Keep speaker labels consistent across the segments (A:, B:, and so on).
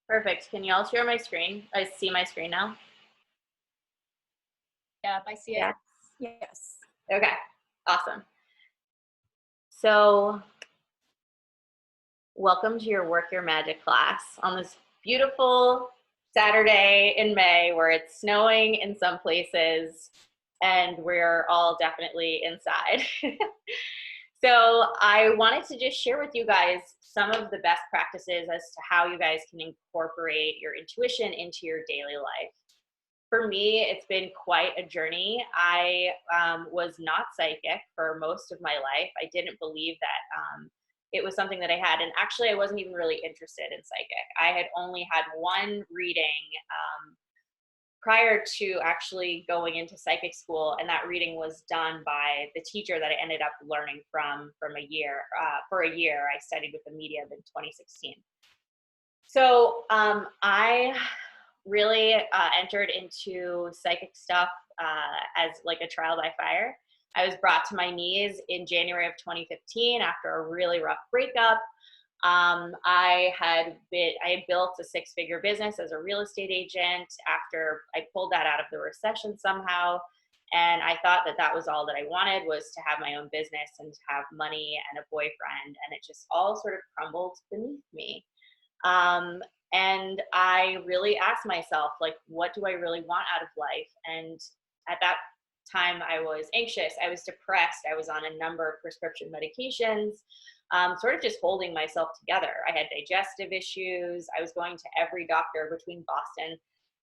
A: Perfect. Can you all share my screen? I see my screen now.
B: Yeah, if I see
A: Yeah.
B: it. Yes.
A: Okay. Awesome. So, welcome to your Work Your Magic class on this beautiful Saturday in May where it's snowing in some places and we're all definitely inside. So I wanted to just share with you guys some of the best practices as to how you guys can incorporate your intuition into your daily life. For me, it's been quite a journey. I was not psychic for most of my life. I didn't believe that it was something that I had. And actually, I wasn't even really interested in psychic. I had only had one reading prior to actually going into psychic school, and that reading was done by the teacher that I ended up learning from a year. For a year, I studied with the medium in 2016. So I really entered into psychic stuff as like a trial by fire. I was brought to my knees in January of 2015 after a really rough breakup. I had built a six-figure business as a real estate agent after I pulled that out of the recession somehow. And I thought that that was all that I wanted, was to have my own business and to have money and a boyfriend. And it just all sort of crumbled beneath me. And I really asked myself, like, what do I really want out of life? And at that time, I was anxious, I was depressed, I was on a number of prescription medications, sort of just holding myself together. I had digestive issues. I was going to every doctor between Boston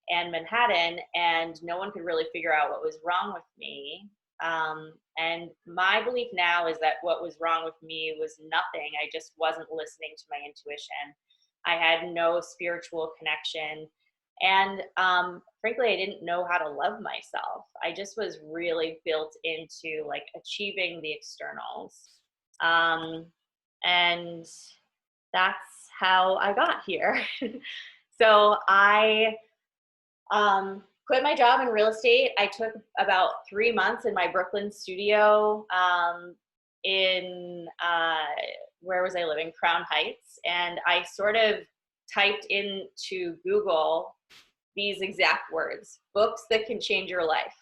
A: and Manhattan, and no one could really figure out what was wrong with me. And my belief now is that what was wrong with me was nothing. I just wasn't listening to my intuition. I had no spiritual connection. And frankly, I didn't know how to love myself. I just was really built into like achieving the externals. And that's how I got here. So I quit my job in real estate. I took about 3 months in my Brooklyn studio in where was I living? Crown Heights. And I sort of typed into Google these exact words: books that can change your life.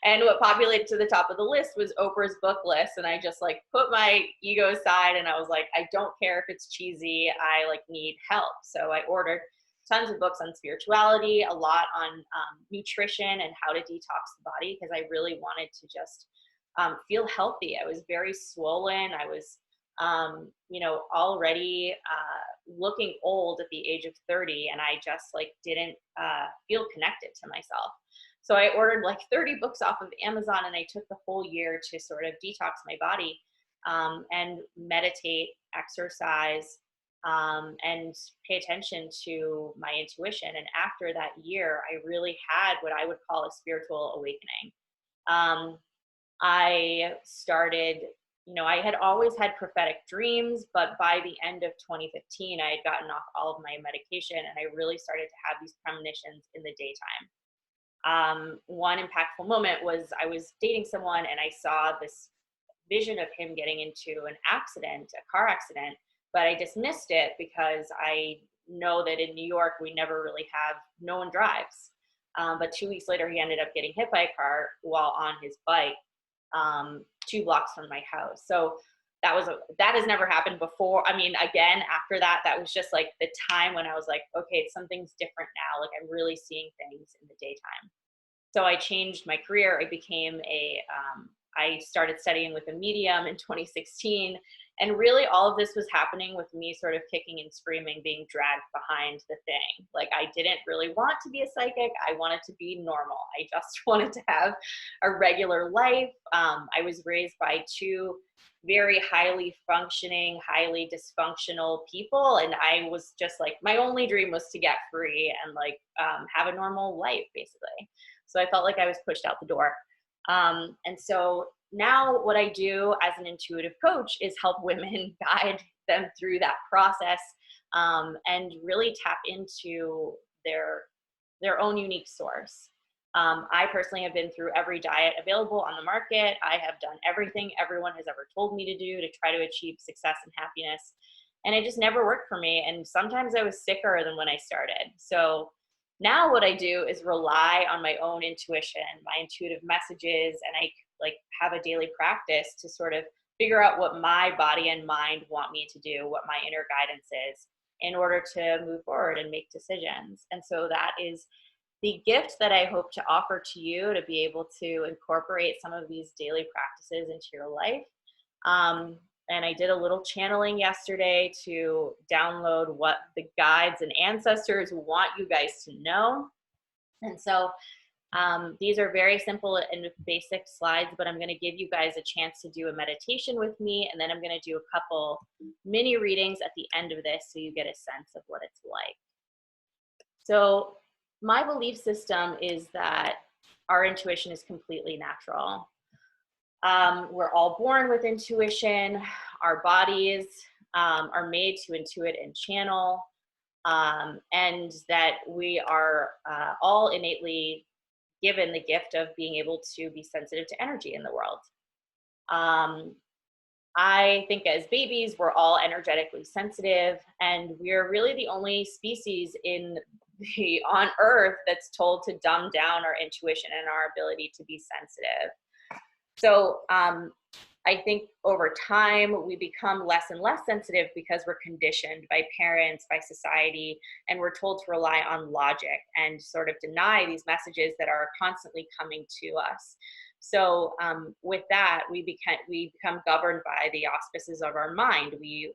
A: And what populated to the top of the list was Oprah's book list. And I just like put my ego aside and I was like, I don't care if it's cheesy, I like need help. So I ordered tons of books on spirituality, a lot on nutrition and how to detox the body, because I really wanted to just feel healthy. I was very swollen. I was, already looking old at the age of 30, and I just like didn't feel connected to myself. So I ordered like 30 books off of Amazon, and I took the whole year to sort of detox my body and meditate, exercise, and pay attention to my intuition. And after that year, I really had what I would call a spiritual awakening. I started, I had always had prophetic dreams, but by the end of 2015, I had gotten off all of my medication and I really started to have these premonitions in the daytime. One impactful moment was I was dating someone and I saw this vision of him getting into an accident, a car accident, but I dismissed it because I know that in New York, we never really have, no one drives. But 2 weeks later, he ended up getting hit by a car while on his bike 2 blocks from my house. So that has never happened before. I mean, again, after that, that was just like the time when I was like, okay, something's different now. Like I'm really seeing things in the daytime. So I changed my career. I started studying with a medium in 2016. And really all of this was happening with me sort of kicking and screaming, being dragged behind the thing. Like I didn't really want to be a psychic. I wanted to be normal. I just wanted to have a regular life. I was raised by two very highly functioning, highly dysfunctional people. And I was just like, my only dream was to get free and like have a normal life, basically. So I felt like I was pushed out the door. And so now what I do as an intuitive coach is help women guide them through that process and really tap into their own unique source. I personally have been through every diet available on the market. I have done everything everyone has ever told me to do to try to achieve success and happiness. And it just never worked for me. And sometimes I was sicker than when I started. So now what I do is rely on my own intuition, my intuitive messages, and I like have a daily practice to sort of figure out what my body and mind want me to do, what my inner guidance is, in order to move forward and make decisions. And so that is the gift that I hope to offer to you, to be able to incorporate some of these daily practices into your life. And I did a little channeling yesterday to download what the guides and ancestors want you guys to know. And so these are very simple and basic slides, but I'm going to give you guys a chance to do a meditation with me, and then I'm going to do a couple mini readings at the end of this so you get a sense of what it's like. So my belief system is that our intuition is completely natural. We're all born with intuition. Our bodies are made to intuit and channel, and that we are all innately given the gift of being able to be sensitive to energy in the world. I think as babies, we're all energetically sensitive, and we're really the only species on Earth that's told to dumb down our intuition and our ability to be sensitive. So I think over time, we become less and less sensitive because we're conditioned by parents, by society, and we're told to rely on logic and sort of deny these messages that are constantly coming to us. So with that, we become governed by the auspices of our mind. We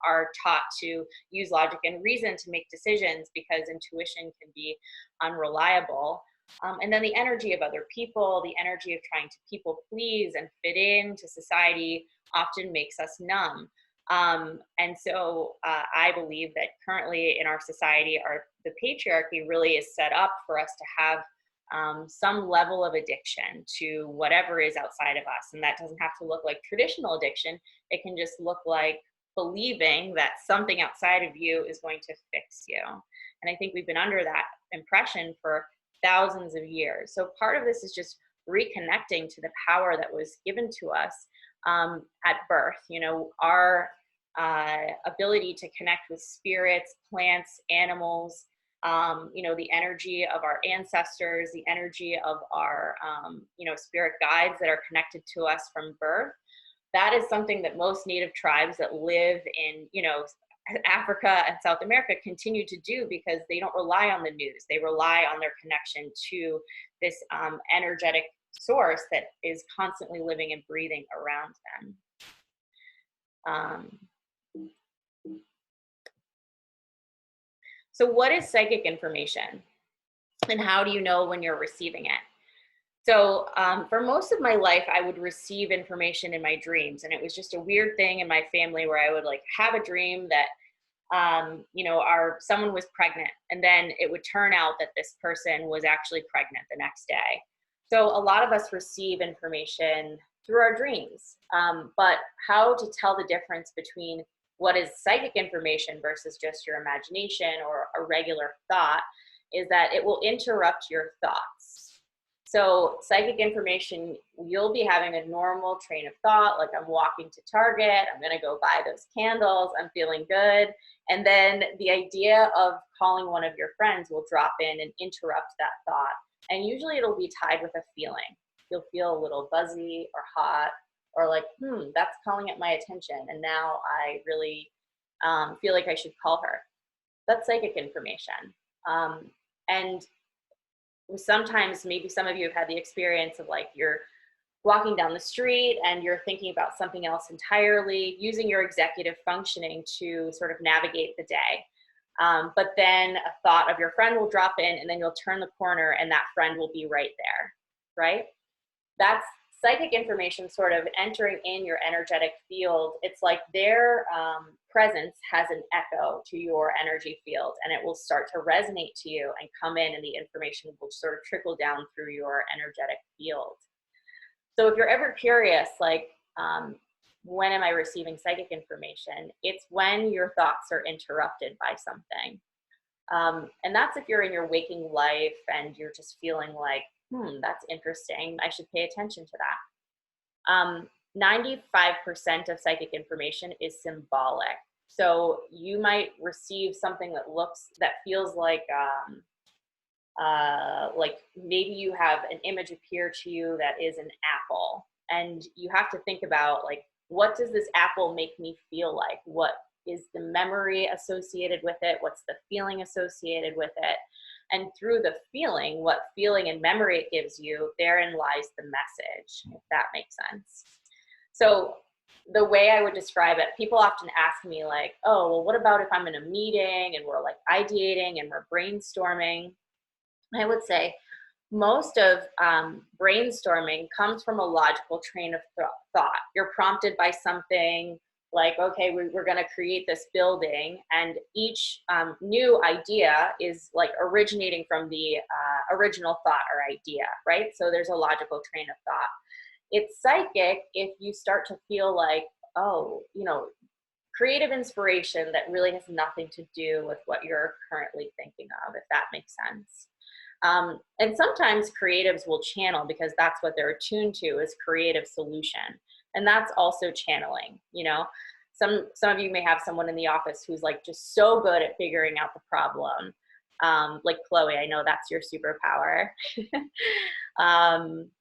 A: are taught to use logic and reason to make decisions because intuition can be unreliable. And then the energy of other people, the energy of trying to people please and fit into society often makes us numb. And so I believe that currently in our society, the patriarchy really is set up for us to have some level of addiction to whatever is outside of us. And that doesn't have to look like traditional addiction. It can just look like believing that something outside of you is going to fix you. And I think we've been under that impression for thousands of years. So part of this is just reconnecting to the power that was given to us at birth. You know, our ability to connect with spirits, plants, animals, you know, the energy of our ancestors, the energy of our, you know, spirit guides that are connected to us from birth. That is something that most native tribes that live in, you know, Africa and South America continue to do because they don't rely on the news. They rely on their connection to this energetic source that is constantly living and breathing around them. So what is psychic information? And how do you know when you're receiving it? So for most of my life, I would receive information in my dreams. And it was just a weird thing in my family where I would like have a dream that, you know, someone was pregnant. And then it would turn out that this person was actually pregnant the next day. So a lot of us receive information through our dreams. But how to tell the difference between what is psychic information versus just your imagination or a regular thought is that it will interrupt your thoughts. So psychic information, you'll be having a normal train of thought, like I'm walking to Target, I'm gonna go buy those candles, I'm feeling good. And then the idea of calling one of your friends will drop in and interrupt that thought. And usually it'll be tied with a feeling. You'll feel a little buzzy or hot or like, that's calling at my attention. And now I really feel like I should call her. That's psychic information. And sometimes maybe some of you have had the experience of like you're walking down the street and you're thinking about something else entirely, using your executive functioning to sort of navigate the day. But then a thought of your friend will drop in and then you'll turn the corner and that friend will be right there, right? That's psychic information sort of entering in your energetic field. It's like their presence has an echo to your energy field and it will start to resonate to you and come in and the information will sort of trickle down through your energetic field. So if you're ever curious, like, when am I receiving psychic information? It's when your thoughts are interrupted by something. And that's if you're in your waking life and you're just feeling like, that's interesting, I should pay attention to that. 95% of psychic information is symbolic. So you might receive something that feels like maybe you have an image appear to you that is an apple, and you have to think about, like, what does this apple make me feel like? What is the memory associated with it? What's the feeling associated with it? And through the feeling, what feeling and memory it gives you, therein lies the message, if that makes sense. So the way I would describe it, people often ask me, like, oh, well, what about if I'm in a meeting and we're like ideating and we're brainstorming? I would say most of brainstorming comes from a logical train of thought. You're prompted by something like, okay, we're going to create this building, and each new idea is like originating from the original thought or idea, right? So there's a logical train of thought. It's psychic if you start to feel like, oh, creative inspiration that really has nothing to do with what you're currently thinking of, if that makes sense. And sometimes creatives will channel because that's what they're attuned to, is creative solution. And that's also channeling. Some of you may have someone in the office who's like just so good at figuring out the problem. Like Chloe, I know that's your superpower.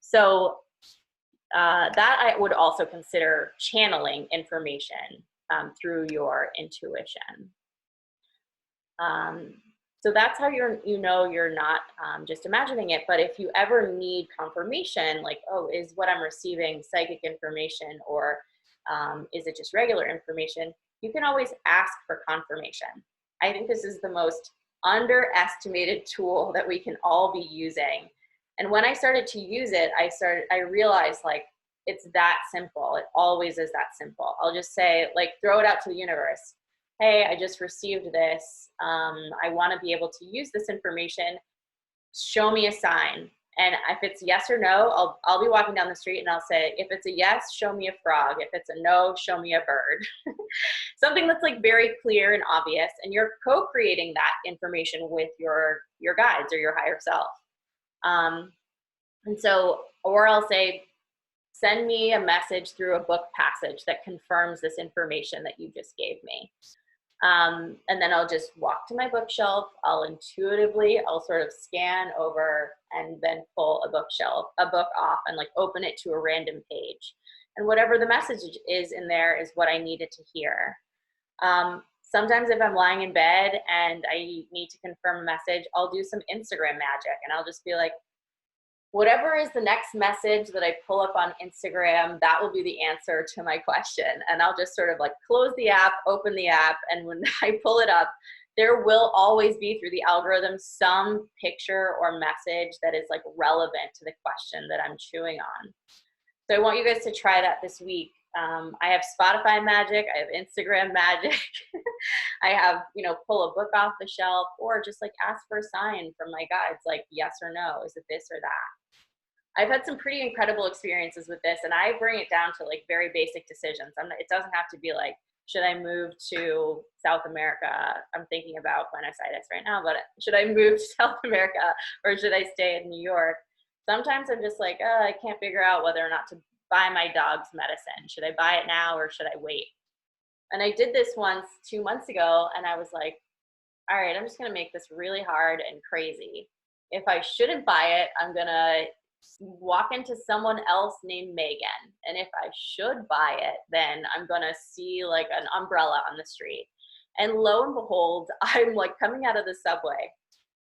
A: So that I would also consider channeling information through your intuition. So that's how you're not just imagining it. But if you ever need confirmation, like, oh, is what I'm receiving psychic information, or is it just regular information? You can always ask for confirmation. I think this is the most underestimated tool that we can all be using. And when I started to use it, I realized, like, it's that simple. It always is that simple. I'll just say, like, throw it out to the universe. Hey, I just received this. I want to be able to use this information. Show me a sign. And if it's yes or no, I'll be walking down the street and I'll say, if it's a yes, show me a frog. If it's a no, show me a bird. Something that's like very clear and obvious. And you're co-creating that information with your guides or your higher self. And so, or I'll say, send me a message through a book passage that confirms this information that you just gave me. And then I'll just walk to my bookshelf. I'll sort of scan over and then pull a book off and like open it to a random page. And whatever the message is in there is what I needed to hear. Sometimes if I'm lying in bed and I need to confirm a message, I'll do some Instagram magic, and I'll just be like, whatever is the next message that I pull up on Instagram, that will be the answer to my question. And I'll just sort of like close the app, open the app, and when I pull it up, there will always be, through the algorithm, some picture or message that is like relevant to the question that I'm chewing on. So I want you guys to try that this week. I have Spotify magic, I have Instagram magic. I have, pull a book off the shelf, or just like ask for a sign from my guides, like yes or no, is it this or that? I've had some pretty incredible experiences with this, and I bring it down to like very basic decisions. It doesn't have to be like, should I move to South America? I'm thinking about Buenos Aires right now, but should I move to South America or should I stay in New York? Sometimes I'm just like, I can't figure out whether or not to buy my dog's medicine. Should I buy it now or should I wait? And I did this once 2 months ago, and I was like, all right, I'm just going to make this really hard and crazy. If I shouldn't buy it, I'm going to walk into someone else named Megan. And if I should buy it, then I'm going to see like an umbrella on the street. And lo and behold, I'm like coming out of the subway,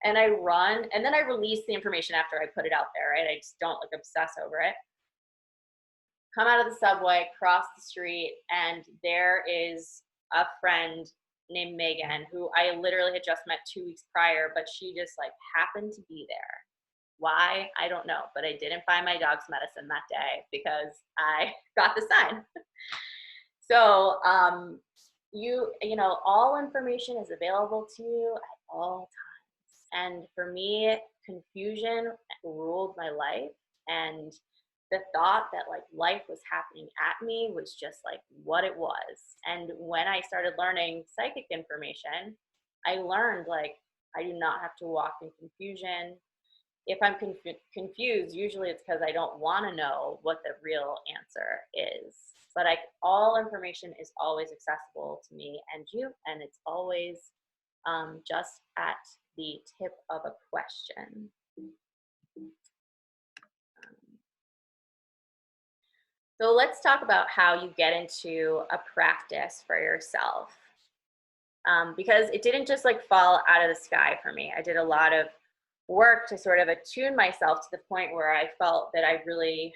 A: and I run, and then I release the information after I put it out there, right? I just don't like obsess over it. Come out of the subway, cross the street, and there is a friend named Megan, who I literally had just met 2 weeks prior, but she just like happened to be there. Why? I don't know, but I didn't buy my dog's medicine that day because I got the sign. So, all information is available to you at all times. And for me, confusion ruled my life, and the thought that like life was happening at me was just like what it was. And when I started learning psychic information, I learned like I do not have to walk in confusion. if I'm confused, usually it's because I don't want to know what the real answer is. But all information is always accessible to me and you, and it's always just at the tip of a question. So let's talk about how you get into a practice for yourself. Because it didn't just like fall out of the sky for me. I did a lot of work to sort of attune myself to the point where I felt that I really,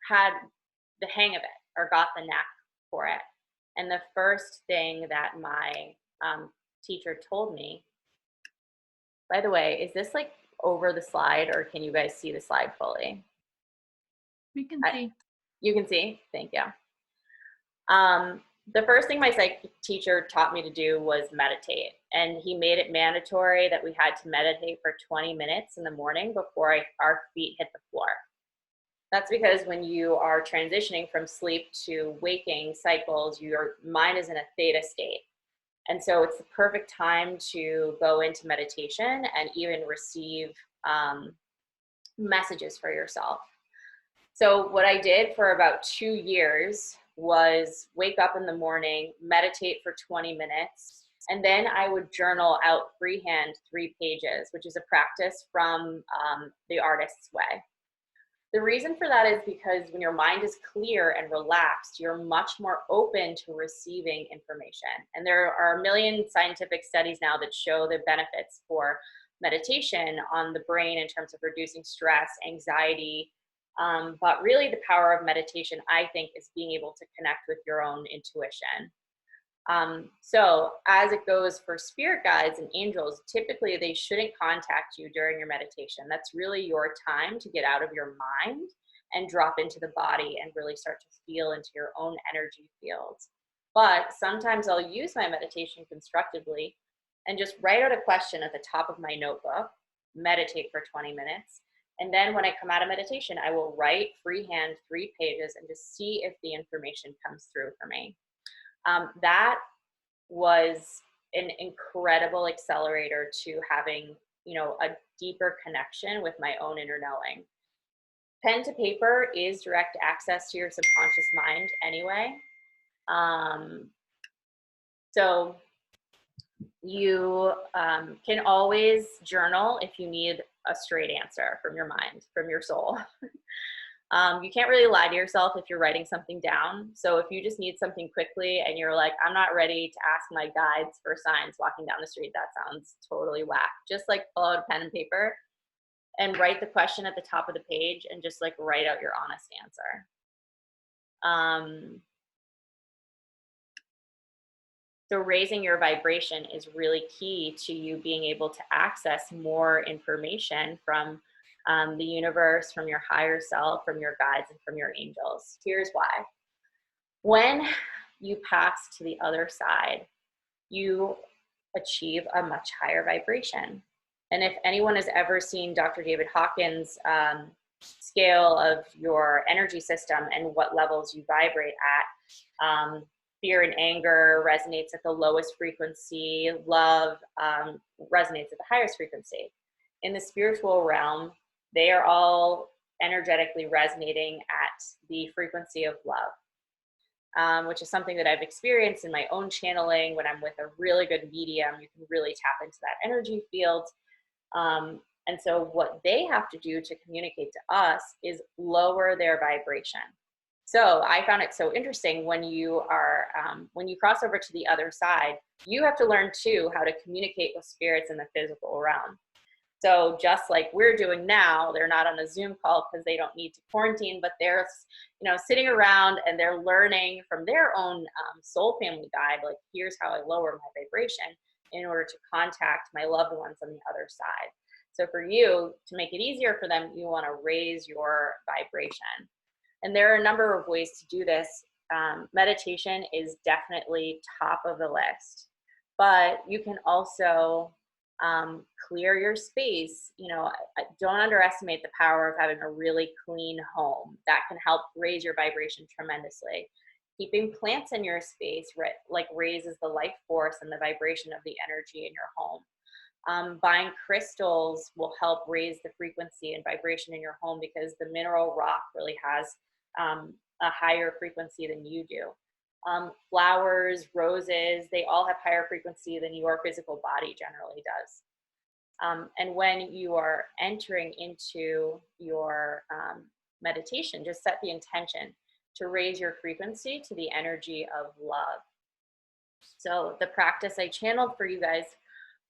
A: had the hang of it or got the knack for it. And the first thing that my teacher told me, by the way, is this like over the slide or can you guys see the slide fully?
B: We can see.
A: You can see? Thank you. The first thing my psych teacher taught me to do was meditate. And he made it mandatory that we had to meditate for 20 minutes in the morning before our feet hit the floor. That's because when you are transitioning from sleep to waking cycles, your mind is in a theta state. And so it's the perfect time to go into meditation and even receive messages for yourself. So what I did for about 2 years was wake up in the morning, meditate for 20 minutes, and then I would journal out freehand 3 pages, which is a practice from the Artist's Way. The reason for that is because when your mind is clear and relaxed, you're much more open to receiving information. And there are a million scientific studies now that show the benefits for meditation on the brain in terms of reducing stress, anxiety, but really the power of meditation, I think, is being able to connect with your own intuition. So as it goes for spirit guides and angels, typically they shouldn't contact you during your meditation. That's really your time to get out of your mind and drop into the body and really start to feel into your own energy fields. But sometimes I'll use my meditation constructively and just write out a question at the top of my notebook, meditate for 20 minutes. And then when I come out of meditation, I will write freehand 3 pages and just see if the information comes through for me. That was an incredible accelerator to having, a deeper connection with my own inner knowing. Pen to paper is direct access to your subconscious mind anyway. So you can always journal if you need a straight answer from your mind, from your soul. You can't really lie to yourself if you're writing something down. So if you just need something quickly and you're like, I'm not ready to ask my guides for signs walking down the street, that sounds totally whack. Just like pull out a pen and paper and write the question at the top of the page and just like write out your honest answer. So raising your vibration is really key to you being able to access more information from the universe, from your higher self, from your guides, and from your angels. Here's why. When you pass to the other side, you achieve a much higher vibration. And if anyone has ever seen Dr. David Hawkins' scale of your energy system and what levels you vibrate at, fear and anger resonates at the lowest frequency, love resonates at the highest frequency. In the spiritual realm, they are all energetically resonating at the frequency of love, which is something that I've experienced in my own channeling. When I'm with a really good medium, you can really tap into that energy field. And so what they have to do to communicate to us is lower their vibration. So I found it so interesting when you are, when you cross over to the other side, you have to learn too how to communicate with spirits in the physical realm. So just like we're doing now, they're not on a Zoom call because they don't need to quarantine, but they're, sitting around and they're learning from their own soul family guide, like here's how I lower my vibration in order to contact my loved ones on the other side. So for you, to make it easier for them, you want to raise your vibration. And there are a number of ways to do this. Meditation is definitely top of the list, but you can also clear your space. Don't underestimate the power of having a really clean home. That can help raise your vibration tremendously. Keeping plants in your space raises the life force and the vibration of the energy in your home. Buying crystals will help raise the frequency and vibration in your home because the mineral rock really has a higher frequency than you do. Flowers, roses, they all have higher frequency than your physical body generally does. And when you are entering into your meditation, just set the intention to raise your frequency to the energy of love. So the practice I channeled for you guys,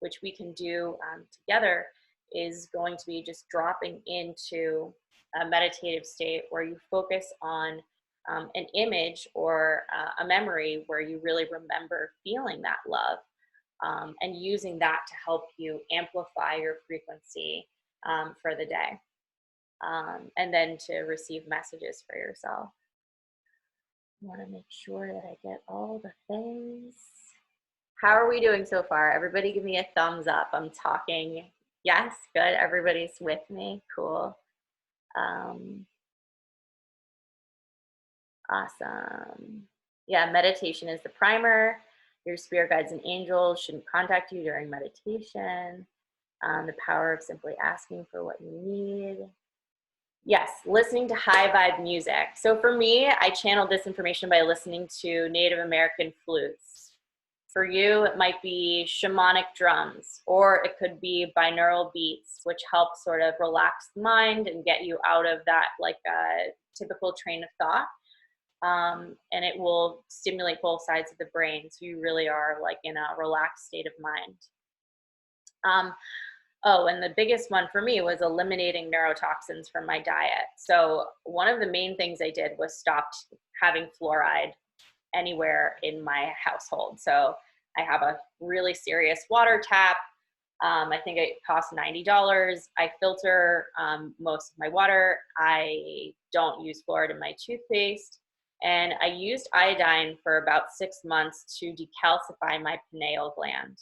A: which we can do together, is going to be just dropping into a meditative state where you focus on an image or a memory where you really remember feeling that love, and using that to help you amplify your frequency for the day, and then to receive messages for yourself. I want to make sure that I get all the things. How are we doing so far? Everybody give me a thumbs up. I'm talking. Yes, good. Everybody's with me. Cool. Awesome. Yeah, meditation is the primer. Your spirit guides and angels shouldn't contact you during meditation. The power of simply asking for what you need. Yes, listening to high vibe music. So for me, I channeled this information by listening to Native American flutes. For you, it might be shamanic drums, or it could be binaural beats, which help sort of relax the mind and get you out of that like typical train of thought. And it will stimulate both sides of the brain, so you really are like in a relaxed state of mind. Oh, and the biggest one for me was eliminating neurotoxins from my diet. So one of the main things I did was stopped having fluoride anywhere in my household. So I have a really serious water tap. I think it costs $90. I filter most of my water. I don't use fluoride in my toothpaste. And I used iodine for about 6 months to decalcify my pineal gland.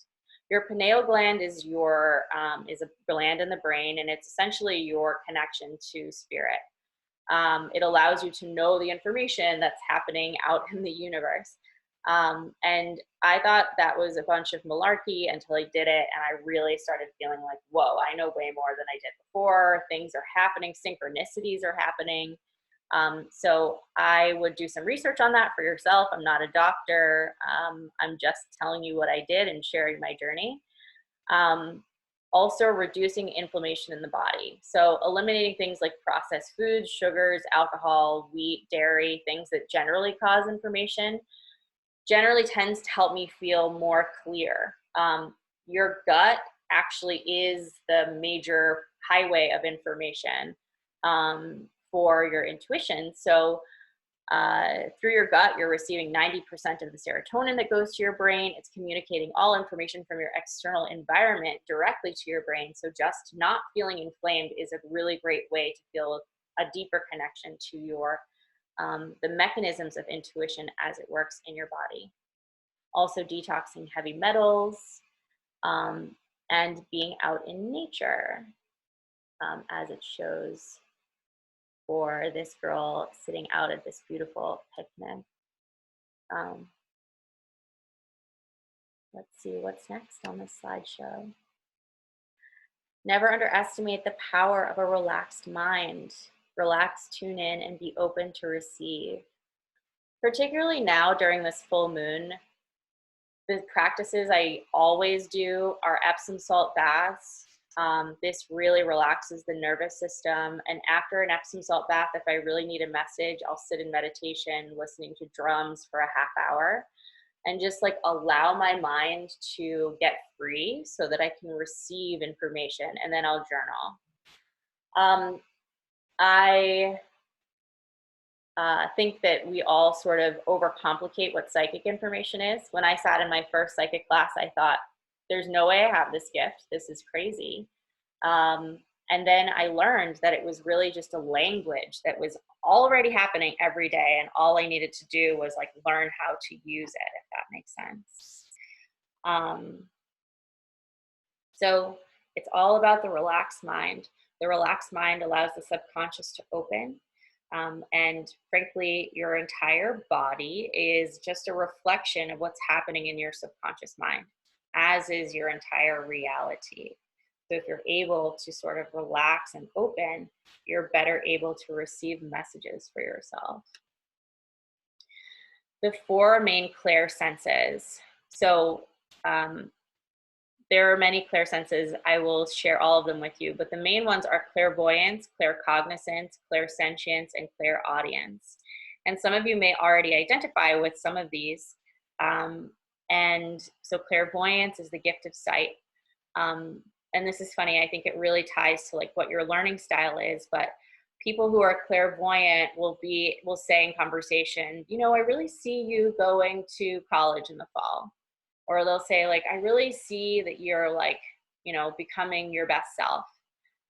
A: Your pineal gland is your is a gland in the brain, and it's essentially your connection to spirit. It allows you to know the information that's happening out in the universe. And I thought that was a bunch of malarkey until I did it, and I really started feeling like, whoa, I know way more than I did before. Things are happening, synchronicities are happening. So I would do some research on that for yourself. I'm not a doctor. I'm just telling you what I did and sharing my journey. Also reducing inflammation in the body. So eliminating things like processed foods, sugars, alcohol, wheat, dairy, things that generally cause inflammation, generally tends to help me feel more clear. Your gut actually is the major highway of information for your intuition. So through your gut, you're receiving 90% of the serotonin that goes to your brain. It's communicating all information from your external environment directly to your brain. So just not feeling inflamed is a really great way to feel a deeper connection to your the mechanisms of intuition as it works in your body. Also detoxing heavy metals, and being out in nature, as it shows for this girl sitting out at this beautiful picnic. Let's see what's next on this slideshow. Never underestimate the power of a relaxed mind. Relax, tune in, and be open to receive. Particularly now during this full moon, the practices I always do are Epsom salt baths. This really relaxes the nervous system. And after an Epsom salt bath, if I really need a message, I'll sit in meditation, listening to drums for a half hour, and just like allow my mind to get free so that I can receive information, and then I'll journal. I think that we all sort of overcomplicate what psychic information is. When I sat in my first psychic class, I thought, there's no way I have this gift. This is crazy. And then I learned that it was really just a language that was already happening every day. And all I needed to do was like learn how to use it, if that makes sense. So it's all about the relaxed mind. The relaxed mind allows the subconscious to open. And frankly, your entire body is just a reflection of what's happening in your subconscious mind. as is your entire reality. So if you're able to sort of relax and open, you're better able to receive messages for yourself. The four main clair senses. So there are many clair senses. I will share all of them with you, but the main ones are clairvoyance, claircognizance, clairsentience, and clairaudience. And some of you may already identify with some of these. And so clairvoyance is the gift of sight. And this is funny, I think it really ties to like what your learning style is, but people who are clairvoyant will say in conversation, you know, I really see you going to college in the fall. Or they'll say like, I really see that you're like, you know, becoming your best self.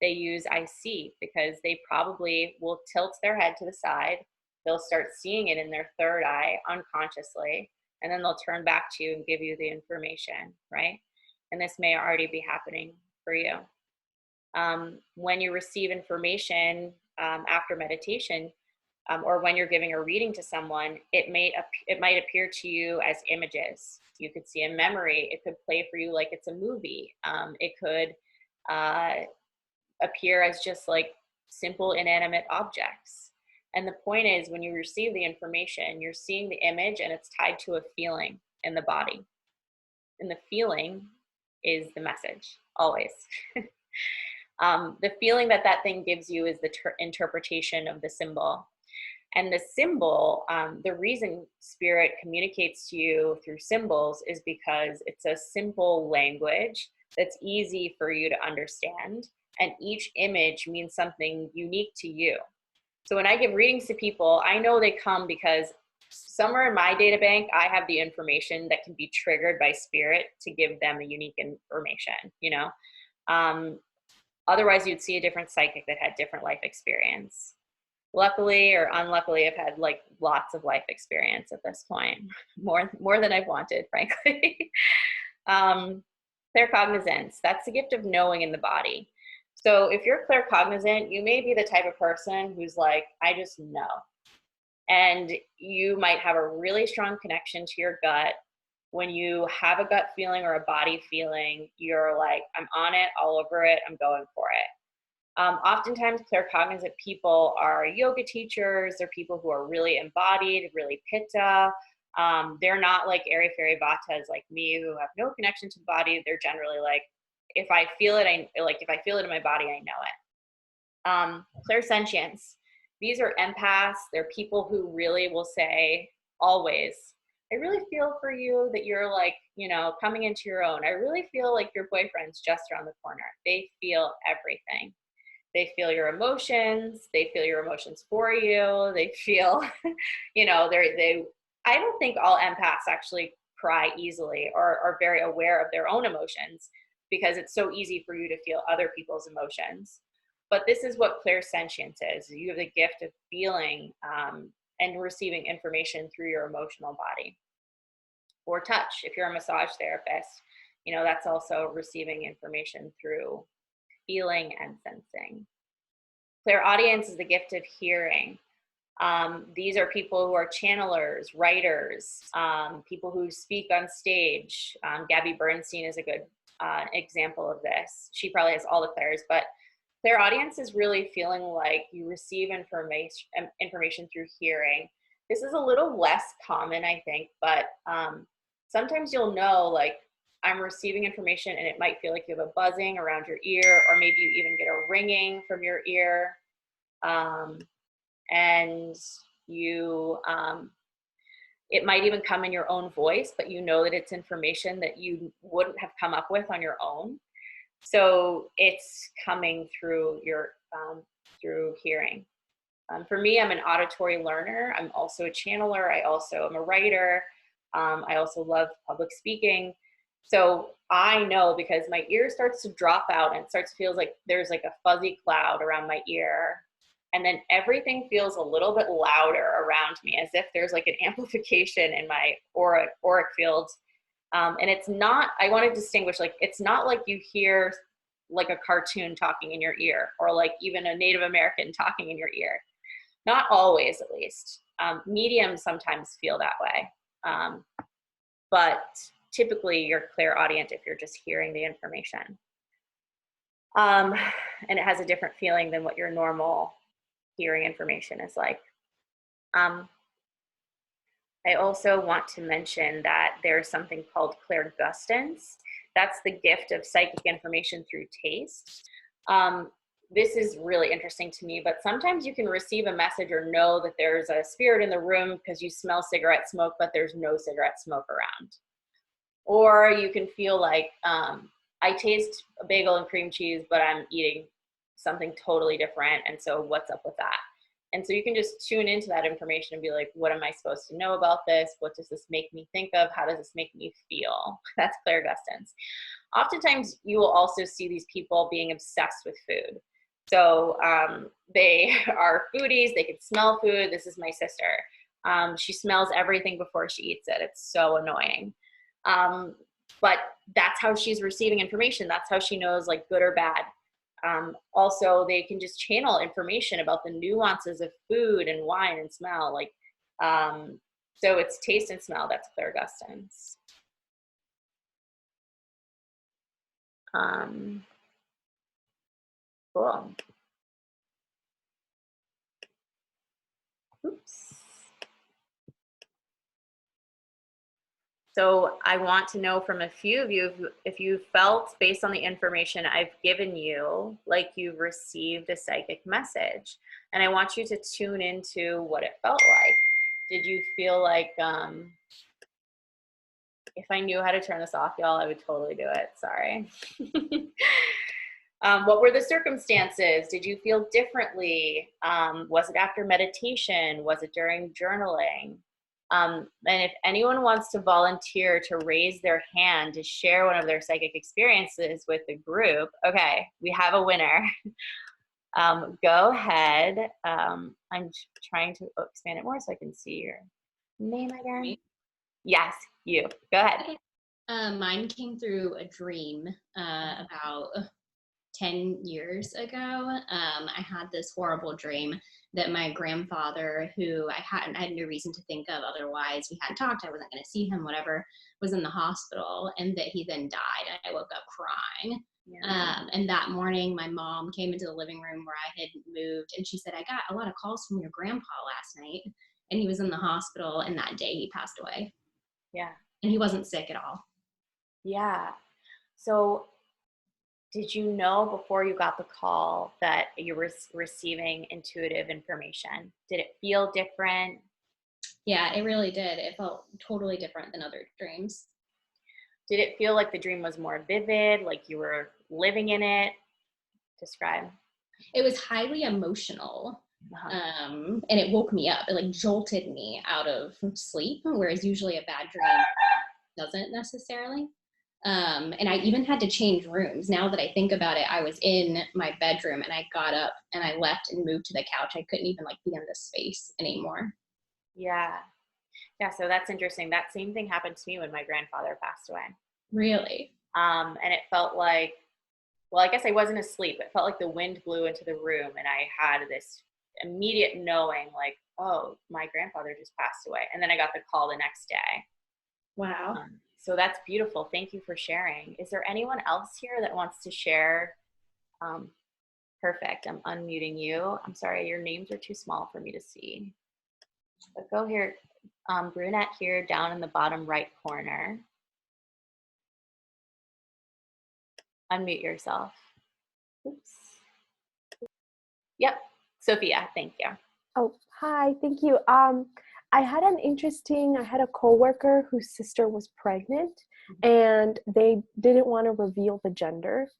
A: They use I see because they probably will tilt their head to the side. They'll start seeing it in their third eye unconsciously, and then they'll turn back to you and give you the information, right? And this may already be happening for you. When you receive information after meditation, or when you're giving a reading to someone, it might appear to you as images. You could see a memory. It could play for you like it's a movie. It could appear as just like simple inanimate objects. And the point is, when you receive the information, you're seeing the image and it's tied to a feeling in the body. And the feeling is the message, always. The feeling that thing gives you is the interpretation of the symbol. And the symbol, the reason spirit communicates to you through symbols is because it's a simple language that's easy for you to understand. And each image means something unique to you. So when I give readings to people, I know they come because somewhere in my data bank, I have the information that can be triggered by spirit to give them a unique information, you know? Otherwise, you'd see a different psychic that had different life experience. Luckily or unluckily, I've had like lots of life experience at this point, more than I've wanted, frankly. Claircognizance, that's the gift of knowing in the body. So if you're claircognizant, you may be the type of person who's like, I just know. And you might have a really strong connection to your gut. When you have a gut feeling or a body feeling, you're like, I'm on it, all over it, I'm going for it. Oftentimes, claircognizant people are yoga teachers. They're people who are really embodied, really pitta. They're not like airy fairy vatas like me who have no connection to the body. They're generally like, if I feel it, if I feel it in my body, I know it. Clairsentience. These are empaths. They're people who really will say always, I really feel for you that you're like, you know, coming into your own. I really feel like your boyfriend's just around the corner. They feel everything. They feel your emotions. They feel your emotions for you. They feel, you know, I don't think all empaths actually cry easily or are very aware of their own emotions because it's so easy for you to feel other people's emotions. But this is what clairsentience is. You have the gift of feeling and receiving information through your emotional body. Or touch, if you're a massage therapist, you know, that's also receiving information through feeling and sensing. Clairaudience is the gift of hearing. These are people who are channelers, writers, people who speak on stage. Gabby Bernstein is a good example of this. She probably has all the clairs, but clairaudience is really feeling like you receive information through hearing. This is a little less common, I think, but sometimes you'll know, like, I'm receiving information and it might feel like you have a buzzing around your ear, or maybe you even get a ringing from your ear. And you, it might even come in your own voice, but you know that it's information that you wouldn't have come up with on your own. So it's coming through through hearing. For me, I'm an auditory learner. I'm also a channeler. I also am a writer. I also love public speaking. So I know because my ear starts to drop out and it starts to feel like there's like a fuzzy cloud around my ear. And then everything feels a little bit louder around me, as if there's like an amplification in my auric field. And it's not, I want to distinguish, like, it's not like you hear like a cartoon talking in your ear, or like even a Native American talking in your ear. Not always, at least. Mediums sometimes feel that way. But typically you're clairaudient if you're just hearing the information. And it has a different feeling than what your normal hearing information is like. I also want to mention that there's something called clairgustance. That's the gift of psychic information through taste. This is really interesting to me, but sometimes you can receive a message or know that there's a spirit in the room because you smell cigarette smoke, but there's no cigarette smoke around. Or you can feel like, I taste a bagel and cream cheese, but I'm eating something totally different. And so what's up with that? And so you can just tune into that information and be like, what am I supposed to know about this? What does this make me think of? How does this make me feel? That's clairgustance. Oftentimes you will also see these people being obsessed with food. So they are foodies, they can smell food. This is my sister. She smells everything before she eats it. It's so annoying. But that's how she's receiving information. That's how she knows like good or bad. Also, they can just channel information about the nuances of food and wine and smell. Like, so it's taste and smell. That's clairgustance. Cool. Oops. So I want to know from a few of you if you felt, based on the information I've given you, like you've received a psychic message. And I want you to tune into what it felt like. Did you feel like, if I knew how to turn this off, y'all, I would totally do it. Sorry. What were the circumstances? Did you feel differently? Was it after meditation? Was it during journaling? And if anyone wants to volunteer to raise their hand to share one of their psychic experiences with the group, okay, we have a winner. Go ahead. I'm trying to expand it more so I can see your name again.
C: Me?
A: Yes, you. Go ahead.
C: Okay. Mine came through a dream about 10 years ago. I had this horrible dream that my grandfather, who I had no reason to think of otherwise, we hadn't talked, I wasn't going to see him, whatever, was in the hospital, and that he then died. And I woke up crying. Yeah. And that morning, my mom came into the living room where I had moved, and she said, I got a lot of calls from your grandpa last night, and he was in the hospital, and that day he passed away.
A: Yeah.
C: And he wasn't sick at all.
A: Yeah. So did you know before you got the call that you were receiving intuitive information? Did it feel different?
C: Yeah, it really did. It felt totally different than other dreams.
A: Did it feel like the dream was more vivid, like you were living in it? Describe.
C: It was highly emotional. And it woke me up. It like jolted me out of sleep, whereas usually a bad dream doesn't necessarily. And I even had to change rooms. Now that I think about it, I was in my bedroom and I got up and I left and moved to the couch. I couldn't even like be in this space anymore.
A: Yeah. Yeah, so that's interesting. That same thing happened to me when my grandfather passed away.
C: Really?
A: And it felt like, well, I guess I wasn't asleep. It felt like the wind blew into the room and I had this immediate knowing like, oh, my grandfather just passed away. And then I got the call the next day.
C: Wow.
A: So that's beautiful. Thank you for sharing. Is there anyone else here that wants to share? Perfect. I'm unmuting you. I'm sorry, your names are too small for me to see. But go here, brunette here down in the bottom right corner. Unmute yourself. Oops. Yep, Sophia, thank you.
D: Oh, hi, thank you. I had a coworker whose sister was pregnant and they didn't want to reveal the gender.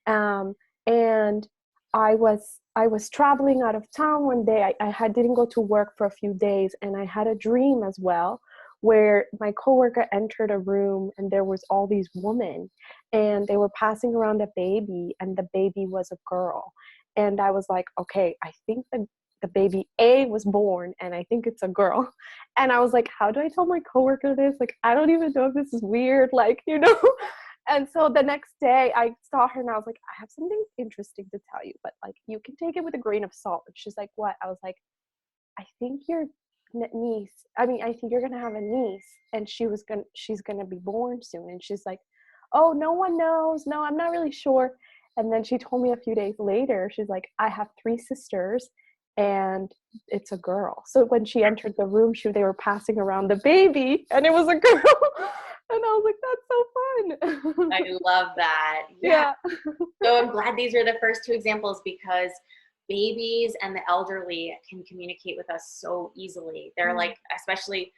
D: And I was traveling out of town one day. I didn't go to work for a few days and I had a dream as well where my coworker entered a room and there was all these women and they were passing around a baby and the baby was a girl. And I was like, okay, I think the baby A was born and I think it's a girl. And I was like, how do I tell my coworker this? Like, I don't even know if this is weird, like, you know? And so the next day I saw her and I was like, I have something interesting to tell you, but like, you can take it with a grain of salt. And she's like, what? I was like, I think you're niece. I mean, I think you're gonna have a niece, and she's gonna be born soon." And she's like, "Oh, no one knows. No, I'm not really sure." And then she told me a few days later, she's like, "I have 3 sisters, and it's a girl." So when she entered the room, they were passing around the baby, and it was a girl. And I was like, "That's so fun."
A: I love that.
D: Yeah.
A: So I'm glad these are the first 2 examples, because babies and the elderly can communicate with us so easily. They're like, especially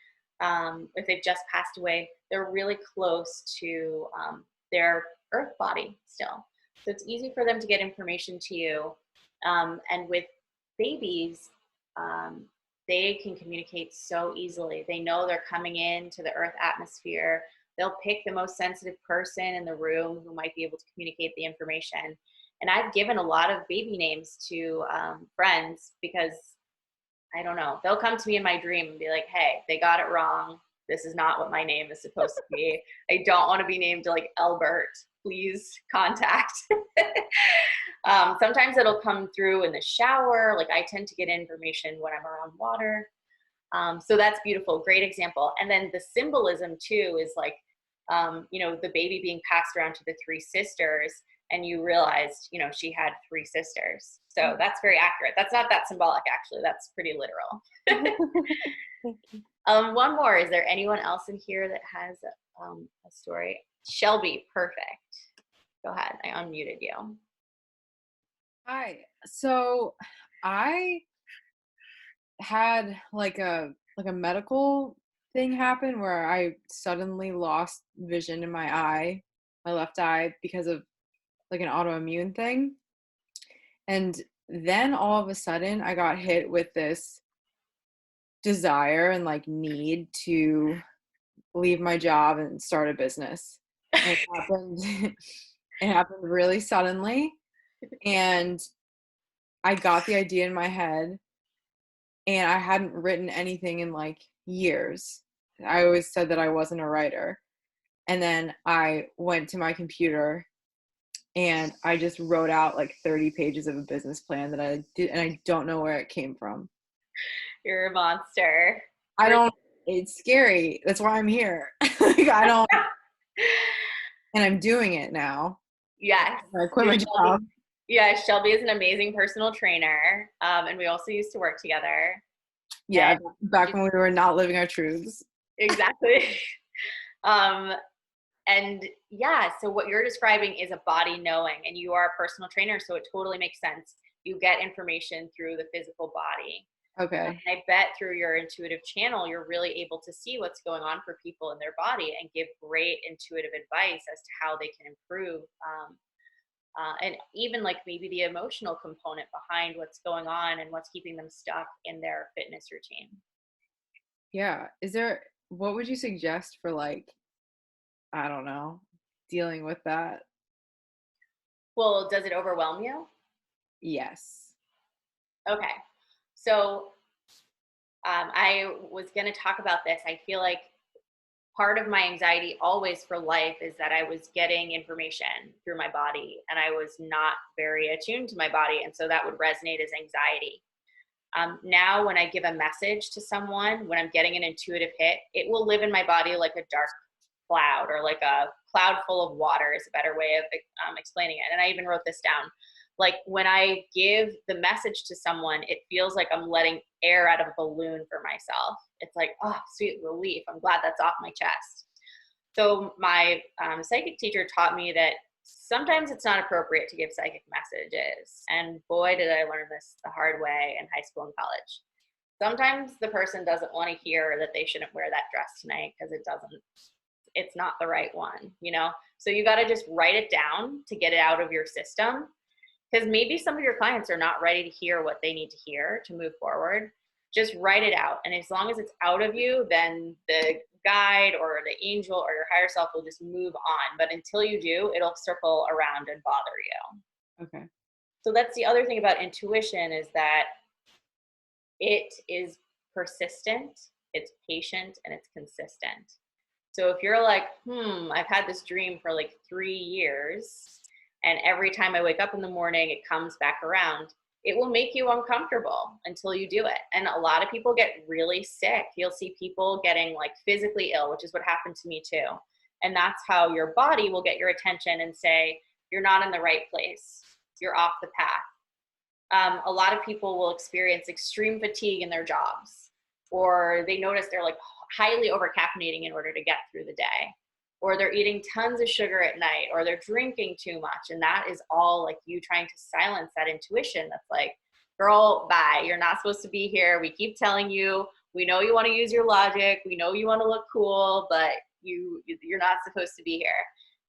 A: if they've just passed away, they're really close to their earth body still. So it's easy for them to get information to you. And with babies, they can communicate so easily. They know they're coming into the earth atmosphere. They'll pick the most sensitive person in the room who might be able to communicate the information. And I've given a lot of baby names to friends, because I don't know, they'll come to me in my dream and be like, "Hey, they got it wrong. This is not what my name is supposed to be. I don't want to be named like Albert. Please contact." Sometimes it'll come through in the shower. Like, I tend to get information when I'm around water. So that's beautiful. Great example. And then the symbolism too is like, the baby being passed around to the 3 sisters, and you realized, she had 3 sisters. So that's very accurate. That's not that symbolic, actually. That's pretty literal.
D: Thank you.
A: One more. Is there anyone else in here that has a story? Shelby, perfect. Go ahead. I unmuted you.
E: Hi. So I had like a medical thing happen where I suddenly lost vision in my left eye, because of like an autoimmune thing. And then all of a sudden I got hit with this desire and like need to leave my job and start a business. And it happened really suddenly. And I got the idea in my head, and I hadn't written anything in like years. I always said that I wasn't a writer. And then I went to my computer and I just wrote out like 30 pages of a business plan that I did, and I don't know where it came from.
A: You're a monster.
E: It's scary. That's why I'm here. Like, and I'm doing it now.
A: Yes.
E: I quit my job.
A: Yeah, Shelby is an amazing personal trainer. And we also used to work together.
E: Yeah, back when we were not living our truths.
A: Exactly. And yeah, so what you're describing is a body knowing, and you are a personal trainer, so it totally makes sense. You get information through the physical body.
E: Okay.
A: And I bet through your intuitive channel, you're really able to see what's going on for people in their body and give great intuitive advice as to how they can improve. And even like maybe the emotional component behind what's going on and what's keeping them stuck in their fitness routine.
E: Yeah. What would you suggest for like, I don't know, dealing with that?
A: Well, does it overwhelm you?
E: Yes.
A: Okay. So I was going to talk about this. I feel like part of my anxiety always for life is that I was getting information through my body and I was not very attuned to my body. And so that would resonate as anxiety. Now, when I give a message to someone, when I'm getting an intuitive hit, it will live in my body like a dark cloud, or like a cloud full of water is a better way of explaining it. And I even wrote this down. Like, when I give the message to someone, it feels like I'm letting air out of a balloon for myself. It's like, oh, sweet relief. I'm glad that's off my chest. So my psychic teacher taught me that sometimes it's not appropriate to give psychic messages. And boy, did I learn this the hard way in high school and college. Sometimes the person doesn't want to hear that they shouldn't wear that dress tonight because it's not the right one, So you got to just write it down to get it out of your system. Because maybe some of your clients are not ready to hear what they need to hear to move forward. Just write it out. And as long as it's out of you, then the guide or the angel or your higher self will just move on. But until you do, it'll circle around and bother you.
E: Okay.
A: So that's the other thing about intuition, is that it is persistent, it's patient, and it's consistent. So if you're like, I've had this dream for like 3 years, and every time I wake up in the morning, it comes back around, it will make you uncomfortable until you do it. And a lot of people get really sick. You'll see people getting like physically ill, which is what happened to me too. And that's how your body will get your attention and say, you're not in the right place. You're off the path. A lot of people will experience extreme fatigue in their jobs, or they notice they're like highly over-caffeinating in order to get through the day, or they're eating tons of sugar at night, or they're drinking too much. And that is all like you trying to silence that intuition that's like, girl, bye, you're not supposed to be here. We keep telling you, we know you want to use your logic, we know you want to look cool, but you're not supposed to be here.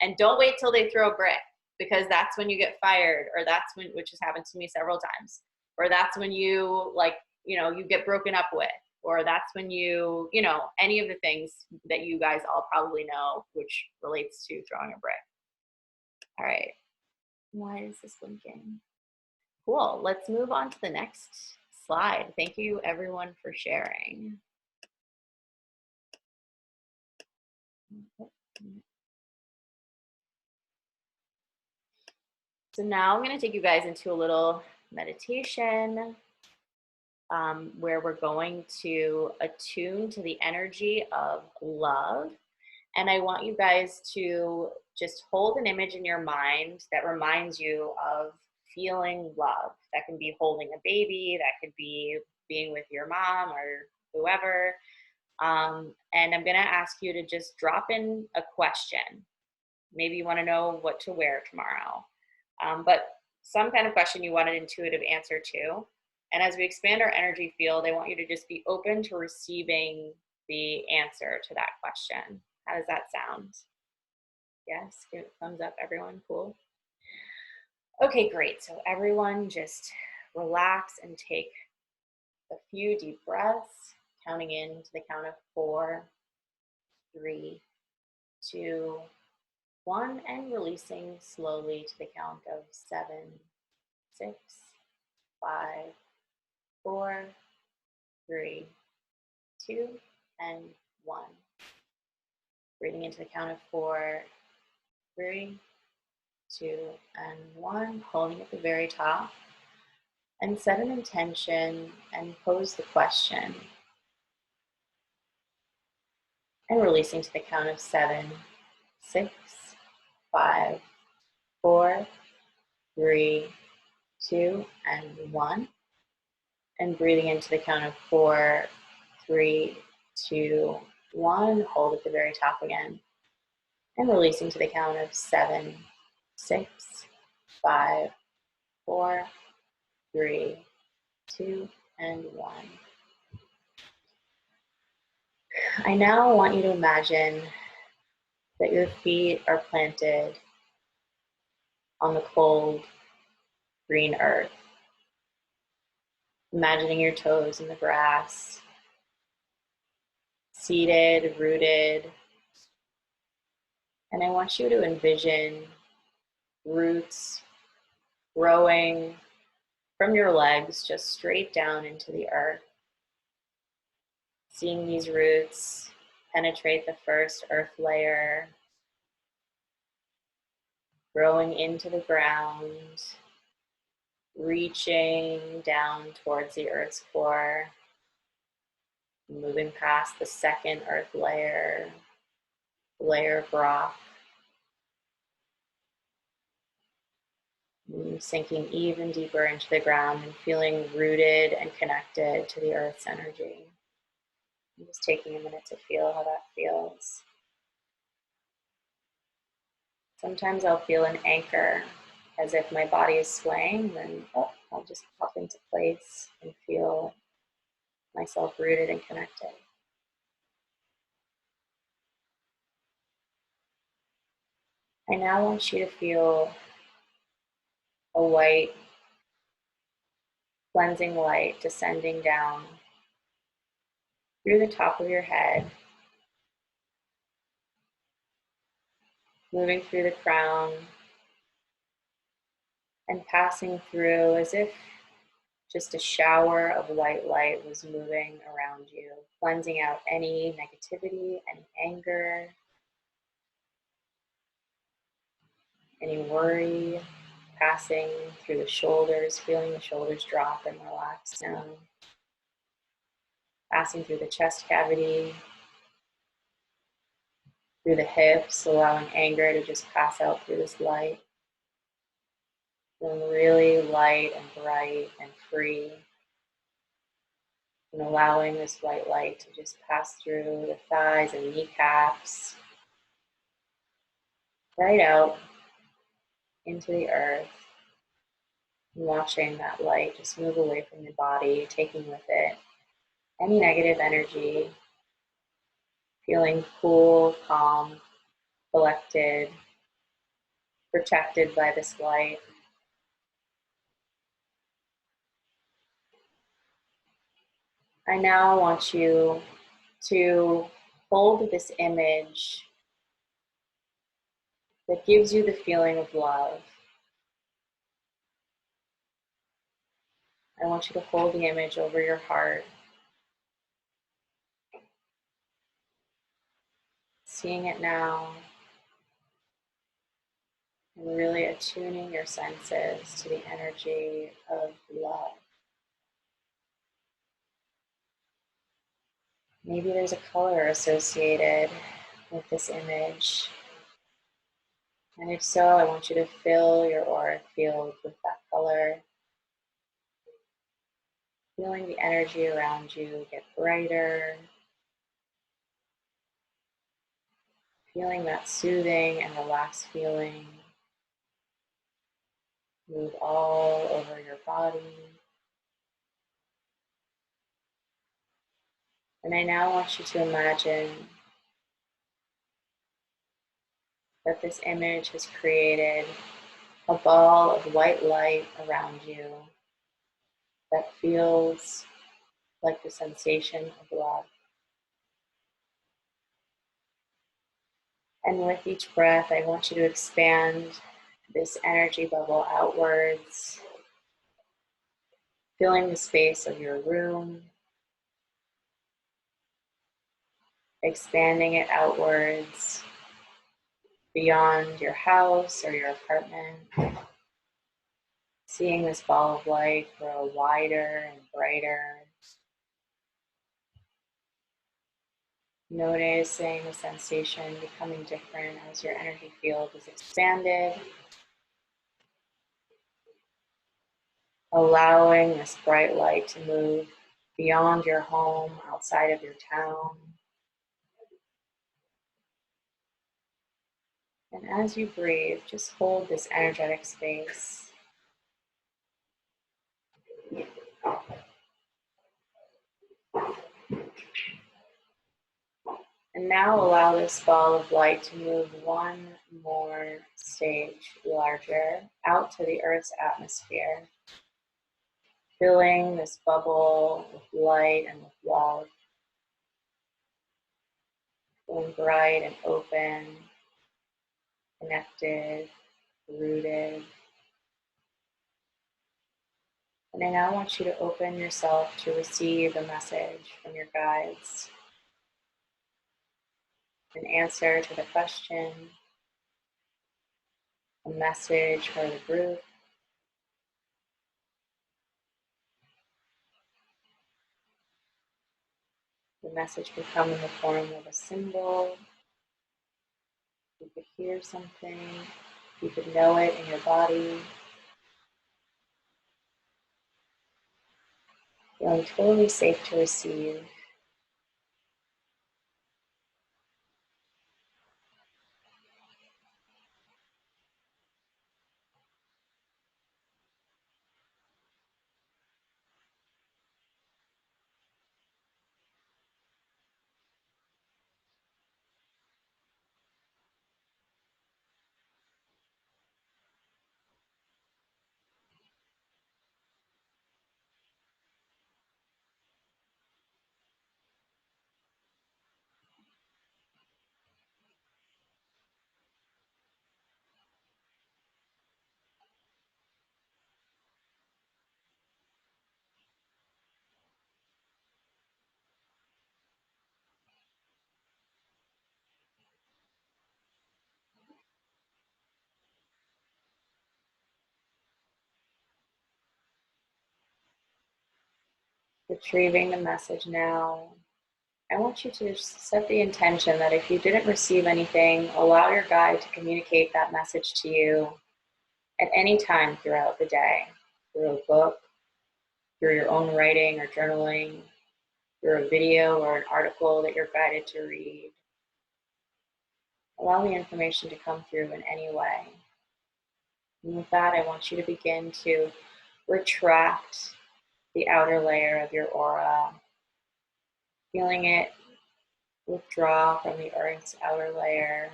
A: And don't wait till they throw a brick, because that's when you get fired, or that's when, which has happened to me several times, or that's when you like, you know, you get broken up with, or that's when you know, any of the things that you guys all probably know, which relates to throwing a brick. All right. Why is this blinking? Cool. Let's move on to the next slide. Thank you everyone for sharing. So now I'm going to take you guys into a little meditation where we're going to attune to the energy of love. And I want you guys to just hold an image in your mind that reminds you of feeling love. That can be holding a baby, that could be being with your mom or whoever. And I'm going to ask you to just drop in a question. Maybe you want to know what to wear tomorrow. But some kind of question you want an intuitive answer to. And as we expand our energy field, I want you to just be open to receiving the answer to that question. How does that sound? Yes, give it a thumbs up, everyone. Cool. Okay, great. So everyone just relax and take a few deep breaths, counting in to the count of 4, 3, 2, 1, and releasing slowly to the count of 7, 6, 5, 4, 3, 2, and 1. Breathing into the count of 4, 3, 2, and 1. Holding at the very top. And set an intention and pose the question. And releasing to the count of 7, 6, 5, 4, 3, 2, and 1. And breathing into the count of 4, 3, 2, 1. Hold at the very top again. And releasing to the count of 7, 6, 5, 4, 3, 2, and 1. I now want you to imagine that your feet are planted on the cold, green earth. Imagining your toes in the grass, seated, rooted. And I want you to envision roots growing from your legs just straight down into the earth. Seeing these roots penetrate the first earth layer, growing into the ground, reaching down towards the earth's core, moving past the second earth layer, layer of rock, sinking even deeper into the ground and feeling rooted and connected to the earth's energy. I'm just taking a minute to feel how that feels. Sometimes I'll feel an anchor, as if my body is swaying, then I'll just pop into place and feel myself rooted and connected. I now want you to feel a white, cleansing light descending down through the top of your head, moving through the crown, and passing through as if just a shower of white light was moving around you, cleansing out any negativity, any anger, any worry, passing through the shoulders, feeling the shoulders drop and relax down. Passing through the chest cavity, through the hips, allowing anger to just pass out through this light. Feeling really light and bright and free. And allowing this white light to just pass through the thighs and kneecaps, right out into the earth. And watching that light just move away from your body, taking with it any negative energy, feeling cool, calm, collected, protected by this light. I now want you to hold this image that gives you the feeling of love. I want you to hold the image over your heart, seeing it now, and really attuning your senses to the energy of love. Maybe there's a color associated with this image. And if so, I want you to fill your auric field with that color. Feeling the energy around you get brighter. Feeling that soothing and relaxed feeling move all over your body. And I now want you to imagine that this image has created a ball of white light around you that feels like the sensation of love. And with each breath, I want you to expand this energy bubble outwards, filling the space of your room, expanding it outwards beyond your house or your apartment, seeing this ball of light grow wider and brighter, noticing the sensation becoming different as your energy field is expanded, allowing this bright light to move beyond your home, outside of your town. And as you breathe, just hold this energetic space. And now allow this ball of light to move one more stage larger out to the Earth's atmosphere, filling this bubble with light and with love, feeling bright and open, connected, rooted. And I now want you to open yourself to receive a message from your guides, an answer to the question, a message for the group. The message could come in the form of a symbol. You could hear something. You could know it in your body. Feeling totally safe to receive. Retrieving the message now. I want you to set the intention that if you didn't receive anything, allow your guide to communicate that message to you at any time throughout the day, through a book, through your own writing or journaling, through a video or an article that you're guided to read. Allow the information to come through in any way. And with that, I want you to begin to retract the outer layer of your aura, feeling it withdraw from the Earth's outer layer,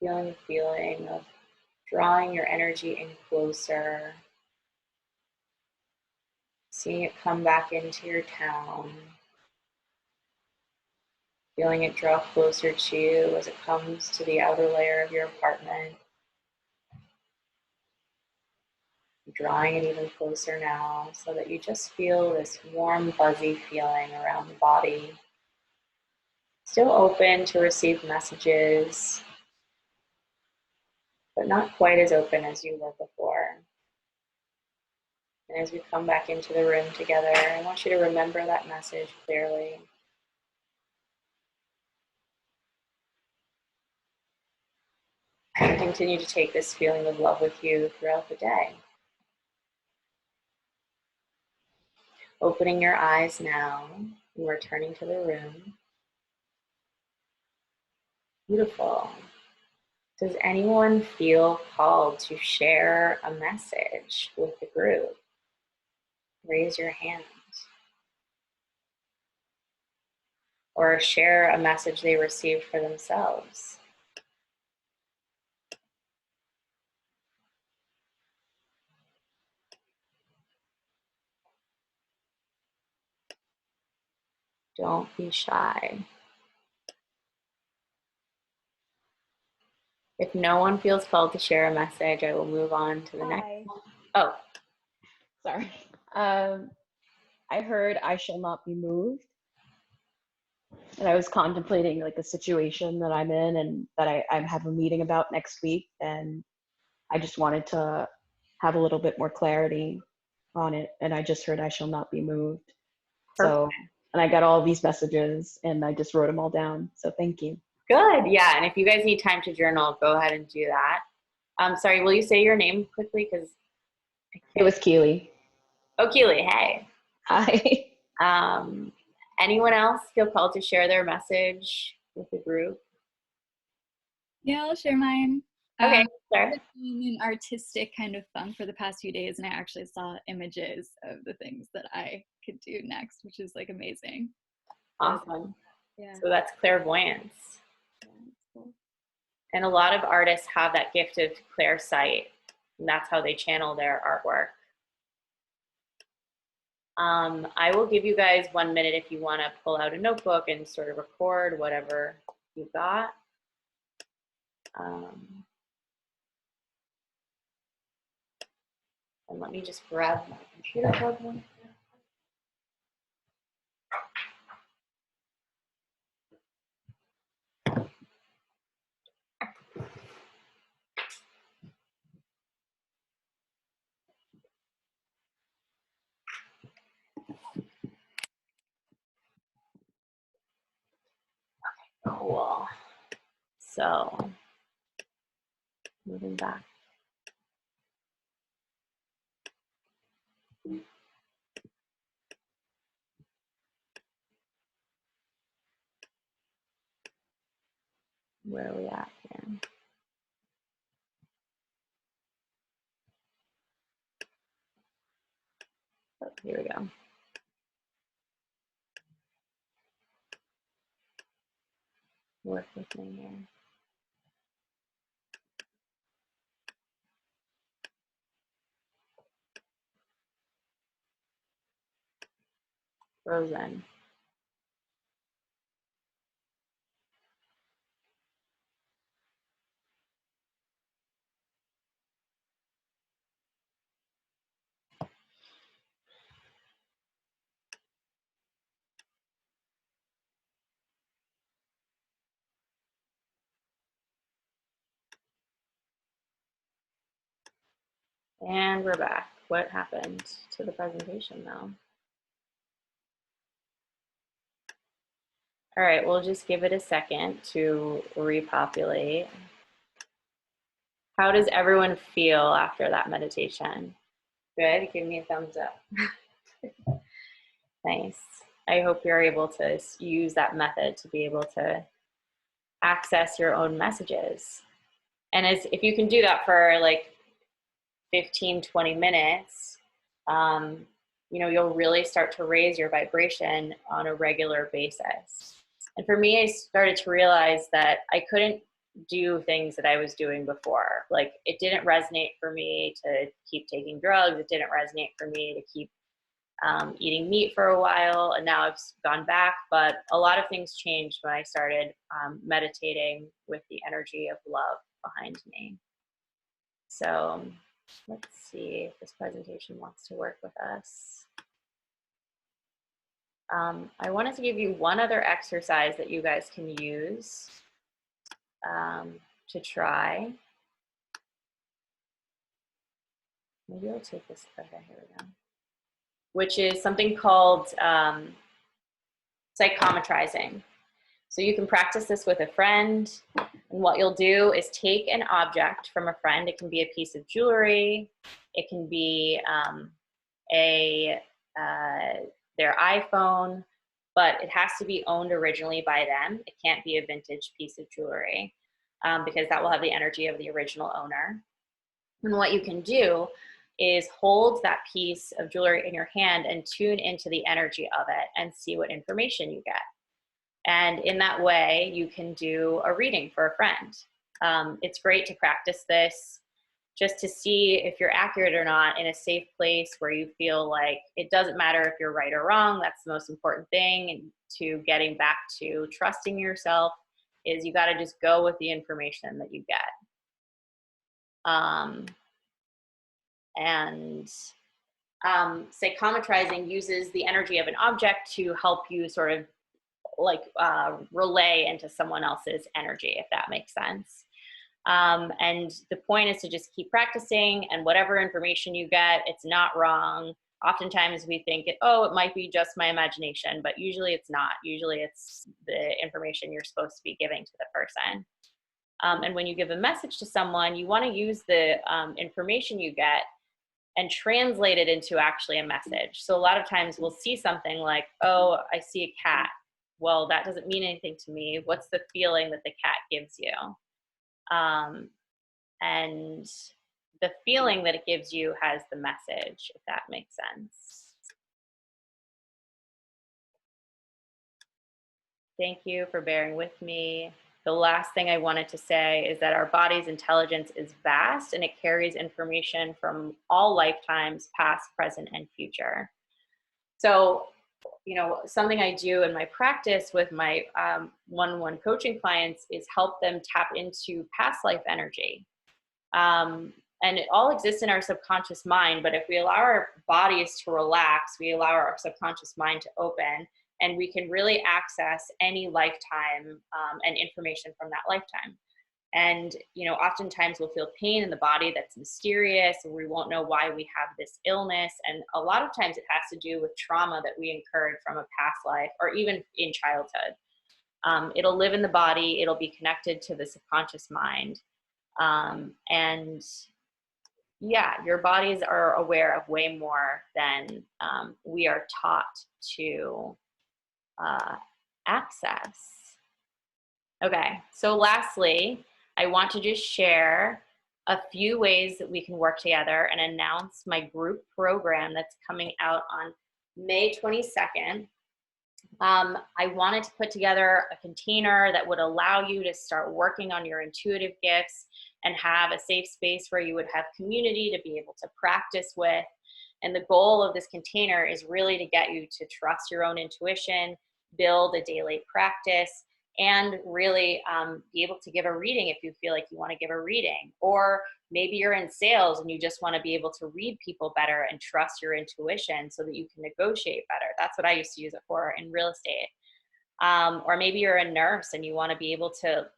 A: feeling the feeling of drawing your energy in closer, seeing it come back into your town, feeling it draw closer to you as it comes to the outer layer of your apartment, drawing it even closer now so that you just feel this warm, fuzzy feeling around the body. Still open to receive messages, but not quite as open as you were before. And as we come back into the room together, I want you to remember that message clearly. And continue to take this feeling of love with you throughout the day. Opening your eyes now and returning to the room. Beautiful. Does anyone feel called to share a message with the group? Raise your hand. Or share a message they received for themselves. Don't be shy. If no one feels called to share a message, I will move on to the next one. Oh,
F: Sorry. I heard I shall not be moved. And I was contemplating like a situation that I'm in and that I have a meeting about next week. And I just wanted to have a little bit more clarity on it. And I just heard I shall not be moved. So, and I got all these messages and I just wrote them all down. So thank you.
A: good. Yeah, and if you guys need time to journal, go ahead and do that. Sorry, will you say your name quickly? Because
F: It was Keely.
A: Oh, Keely, hey.
F: Hi.
A: Anyone else feel called to share their message with the group?
G: Yeah, I'll share mine.
A: Okay, sure.
G: I've been in an artistic kind of funk for the past few days, and I actually saw images of the things that I could do next, which is like amazing.
A: Awesome.
G: Yeah.
A: So that's clairvoyance.
G: Yeah, it's cool.
A: And a lot of artists have that gift of clairsight, and that's how they channel their artwork. I will give you guys 1 minute if you want to pull out a notebook and sort of record whatever you got. And let me just grab my computer for one. Cool. So, moving back. Where are we at here? Oh, here we go. Work with me here. Frozen. And we're back. What happened to the presentation though? All right, we'll just give it a second to repopulate. How does everyone feel after that meditation? Good, give me a thumbs up. Nice. I hope you're able to use that method to be able to access your own messages. And if you can do that for like 15, 20 minutes, you'll really start to raise your vibration on a regular basis. And for me, I started to realize that I couldn't do things that I was doing before. Like, it didn't resonate for me to keep taking drugs. It didn't resonate for me to keep eating meat for a while, and now I've gone back. But a lot of things changed when I started meditating with the energy of love behind me. So let's see if this presentation wants to work with us. I wanted to give you one other exercise that you guys can use to try. Maybe I'll take this. Okay, here we go. Which is something called psychometrizing. So you can practice this with a friend. And what you'll do is take an object from a friend. It can be a piece of jewelry. It can be their iPhone, but it has to be owned originally by them. It can't be a vintage piece of jewelry because that will have the energy of the original owner. And what you can do is hold that piece of jewelry in your hand and tune into the energy of it and see what information you get. And in that way, you can do a reading for a friend. It's great to practice this just to see if you're accurate or not in a safe place where you feel like it doesn't matter if you're right or wrong. That's the most important thing. And to getting back to trusting yourself is you got to just go with the information that you get. Psychometrizing uses the energy of an object to help you sort of like relay into someone else's energy, if that makes sense. And the point is to just keep practicing, and whatever information you get, it's not wrong. Oftentimes we think, it might be just my imagination, but usually it's not. Usually it's the information you're supposed to be giving to the person. And when you give a message to someone, you want to use the information you get and translate it into actually a message. So a lot of times we'll see something like, oh, I see a cat. Well, that doesn't mean anything to me. What's the feeling that the cat gives you? And the feeling that it gives you has the message, if that makes sense. Thank you for bearing with me. The last thing I wanted to say is that our body's intelligence is vast, and it carries information from all lifetimes, past, present, and future. So, something I do in my practice with my one-on-one coaching clients is help them tap into past life energy. And it all exists in our subconscious mind, but if we allow our bodies to relax, we allow our subconscious mind to open, and we can really access any lifetime and information from that lifetime. And, oftentimes we'll feel pain in the body that's mysterious, and we won't know why we have this illness. And a lot of times it has to do with trauma that we incurred from a past life or even in childhood. It'll live in the body. It'll be connected to the subconscious mind. And yeah, your bodies are aware of way more than we are taught to access. Okay, so lastly, I want to just share a few ways that we can work together and announce my group program that's coming out on May 22nd. I wanted to put together a container that would allow you to start working on your intuitive gifts and have a safe space where you would have community to be able to practice with. And the goal of this container is really to get you to trust your own intuition, build a daily practice, and really be able to give a reading if you feel like you want to give a reading. Or maybe you're in sales and you just want to be able to read people better and trust your intuition so that you can negotiate better. That's what I used to use it for in real estate. Or maybe you're a nurse and you want to be able to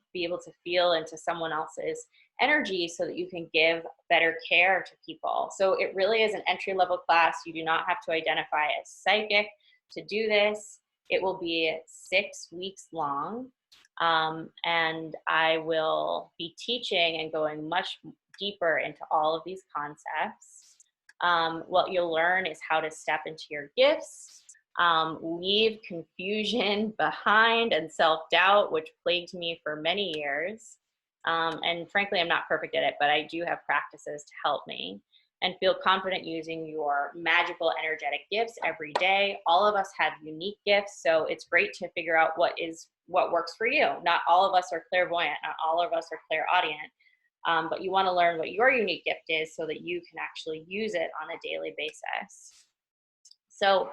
A: feel into someone else's energy so that you can give better care to people. So it really is an entry-level class. You do not have to identify as psychic to do this. It will be 6 weeks long, and I will be teaching and going much deeper into all of these concepts. What you'll learn is how to step into your gifts, leave confusion behind and self-doubt, which plagued me for many years. And frankly, I'm not perfect at it, but I do have practices to help me, and feel confident using your magical energetic gifts every day. All of us have unique gifts, so it's great to figure out what works for you. Not all of us are clairvoyant, not all of us are clairaudient, but you want to learn what your unique gift is so that you can actually use it on a daily basis. So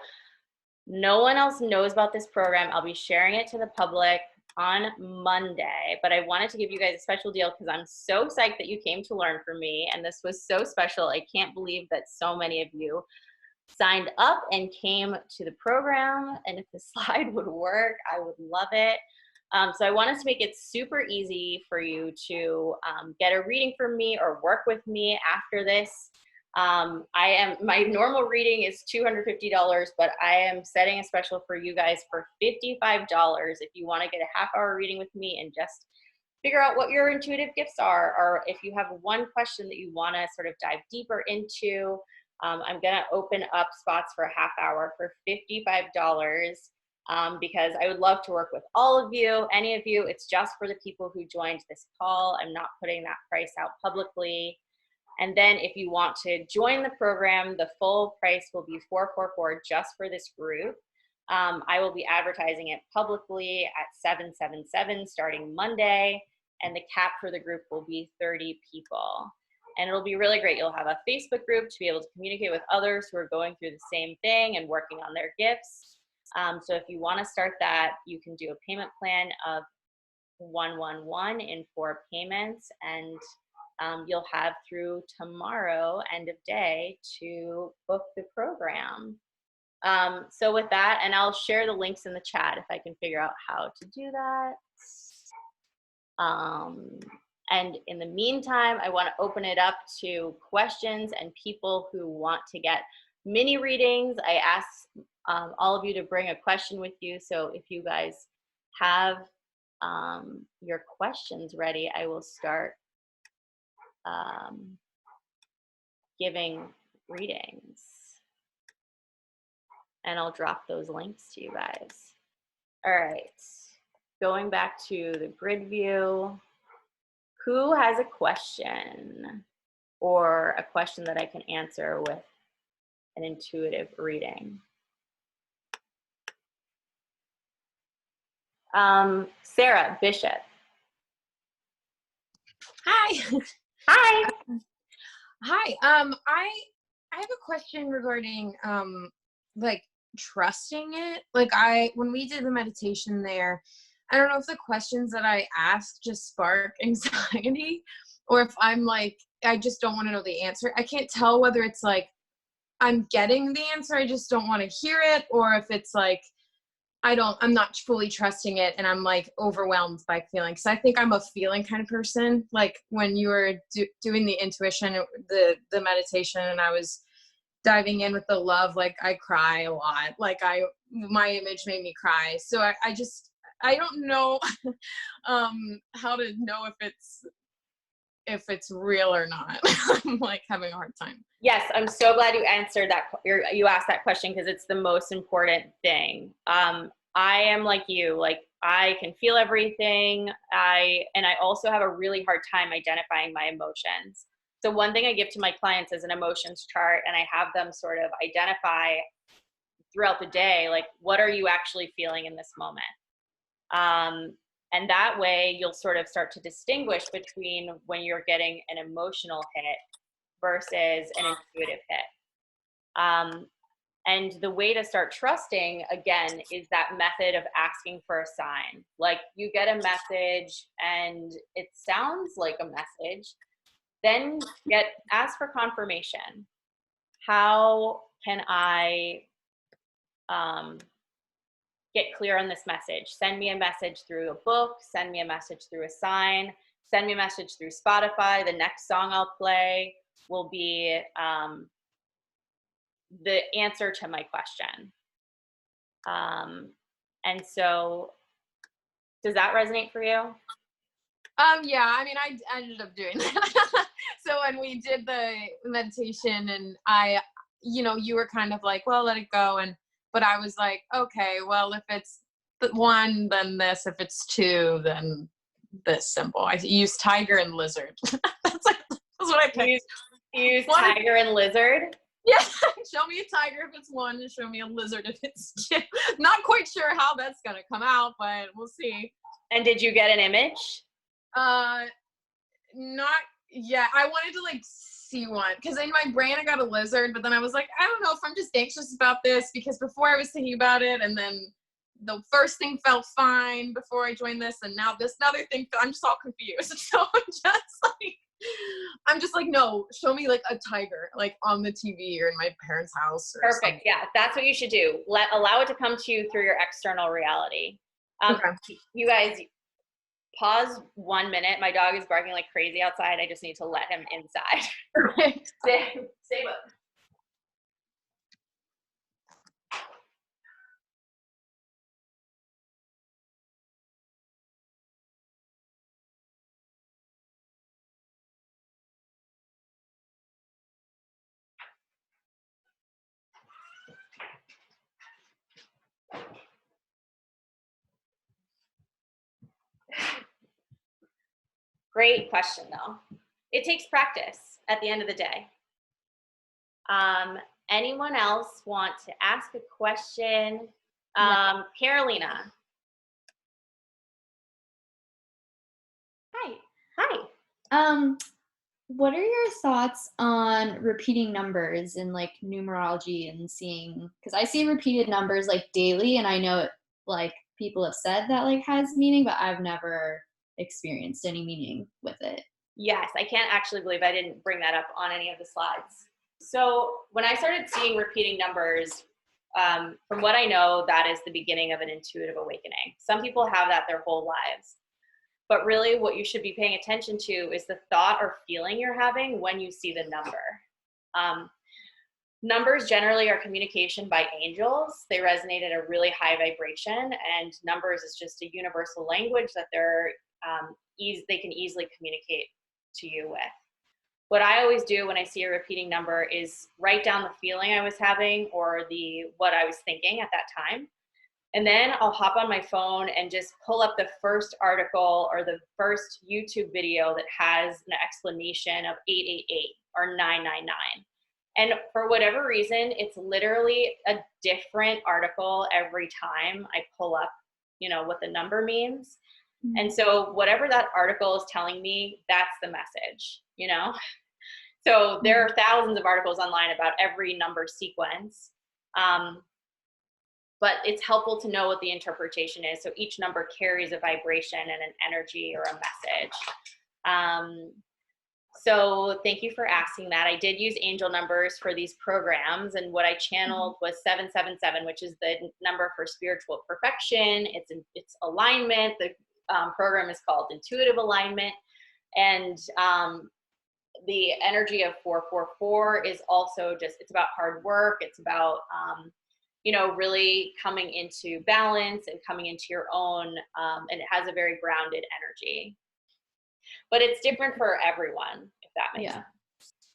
A: no one else knows about this program. I'll be sharing it to the public on Monday, but I wanted to give you guys a special deal because I'm so psyched that you came to learn from me, and this was so special. I can't believe that so many of you signed up and came to the program, and if the slide would work, I would love it. So I wanted to make it super easy for you to get a reading from me or work with me after this. My normal reading is $250, but I am setting a special for you guys for $55 if you want to get a half-hour reading with me and just figure out what your intuitive gifts are, or if you have one question that you want to sort of dive deeper into. I'm going to open up spots for a half hour for $55 because I would love to work with all of you, any of you. It's just for the people who joined this call. I'm not putting that price out publicly. And then if you want to join the program, the full price will be $444 just for this group. I will be advertising it publicly at $777 starting Monday, and the cap for the group will be 30 people. And it'll be really great. You'll have a Facebook group to be able to communicate with others who are going through the same thing and working on their gifts. So if you want to start that, you can do a payment plan of $111 in 4 payments, and you'll have through tomorrow, end of day, to book the program. So with that, and I'll share the links in the chat if I can figure out how to do that. And in the meantime, I want to open it up to questions and people who want to get mini readings. I ask all of you to bring a question with you. So if you guys have your questions ready, I will start giving readings, and I'll drop those links to you guys. All right, going back to the grid view, who has a question or a question that I can answer with an intuitive reading? Sarah Bishop.
H: Hi.
A: Hi.
H: Hi. I have a question regarding like trusting it. Like when we did the meditation there, I don't know if the questions that I asked just spark anxiety, or if I'm like, I just don't want to know the answer. I can't tell whether it's like I'm getting the answer, I just don't want to hear it, or if it's like I'm not fully trusting it and I'm like overwhelmed by feeling. Because I think I'm a feeling kind of person. Like when you were doing the intuition, the meditation, and I was diving in with the love, like I cry a lot. Like my image made me cry. So I don't know how to know if it's real or not. I'm like having a hard time.
A: Yes, I'm so glad you answered that. You asked that question because it's the most important thing. I am like you. Like I can feel everything. I also have a really hard time identifying my emotions. So one thing I give to my clients is an emotions chart, and I have them sort of identify throughout the day, like what are you actually feeling in this moment? And that way you'll sort of start to distinguish between when you're getting an emotional hit versus an intuitive hit. And the way to start trusting, again, is that method of asking for a sign. Like you get a message and it sounds like a message, then ask for confirmation. How can I get clear on this message? Send me a message through a book, send me a message through a sign, send me a message through Spotify. The next song I'll play will be the answer to my question. And so does that resonate for you?
H: Yeah, I mean, I ended up doing that. So when we did the meditation and I, you were kind of like, well, let it go. But I was like, okay, well, if it's one, then this, if it's two, then this, simple. I used tiger and lizard. That's what I picked.
A: You use tiger and lizard?
H: Yeah, show me a tiger if it's one, and show me a lizard if it's two. Not quite sure how that's gonna come out, but we'll see.
A: And did you get an image?
H: Not yet. I wanted to like see one because in my brain I got a lizard, but then I was like, I don't know if I'm just anxious about this because before I was thinking about it, and then the first thing felt fine before I joined this, and now this other thing, I'm just all confused. So I'm just like, no, show me like a tiger, like on the TV or in my parents' house. Or
A: Perfect.
H: something.
A: Yeah, that's what you should do. Allow it to come to you through your external reality.
H: Okay.
A: You guys, pause 1 minute. My dog is barking like crazy outside. I just need to let him inside. Stay put. Great question, though. It takes practice at the end of the day. Anyone else want to ask a question? Carolina.
I: Hi. What are your thoughts on repeating numbers in like numerology and seeing, because I see repeated numbers like daily, and I know like people have said that like has meaning, but I've never experienced any meaning with it.
A: Yes, I can't actually believe I didn't bring that up on any of the slides. So when I started seeing repeating numbers, from what I know, that is the beginning of an intuitive awakening. Some people have that their whole lives. But really what you should be paying attention to is the thought or feeling you're having when you see the number. Numbers generally are communication by angels. They resonate at a really high vibration, and numbers is just a universal language that they can easily communicate to you with. What I always do when I see a repeating number is write down the feeling I was having or what I was thinking at that time. And then I'll hop on my phone and just pull up the first article or the first YouTube video that has an explanation of 888 or 999. And for whatever reason, it's literally a different article every time I pull up, what the number means. Mm-hmm. And so whatever that article is telling me, that's the message, So there are thousands of articles online about every number sequence. But it's helpful to know what the interpretation is. So each number carries a vibration and an energy or a message. So thank you for asking that. I did use angel numbers for these programs, and what I channeled was 777, which is the number for spiritual perfection. It's alignment. The program is called Intuitive Alignment, and the energy of 444 is also it's about hard work. It's about really coming into balance and coming into your own, and it has a very grounded energy. But it's different for everyone, if that makes sense.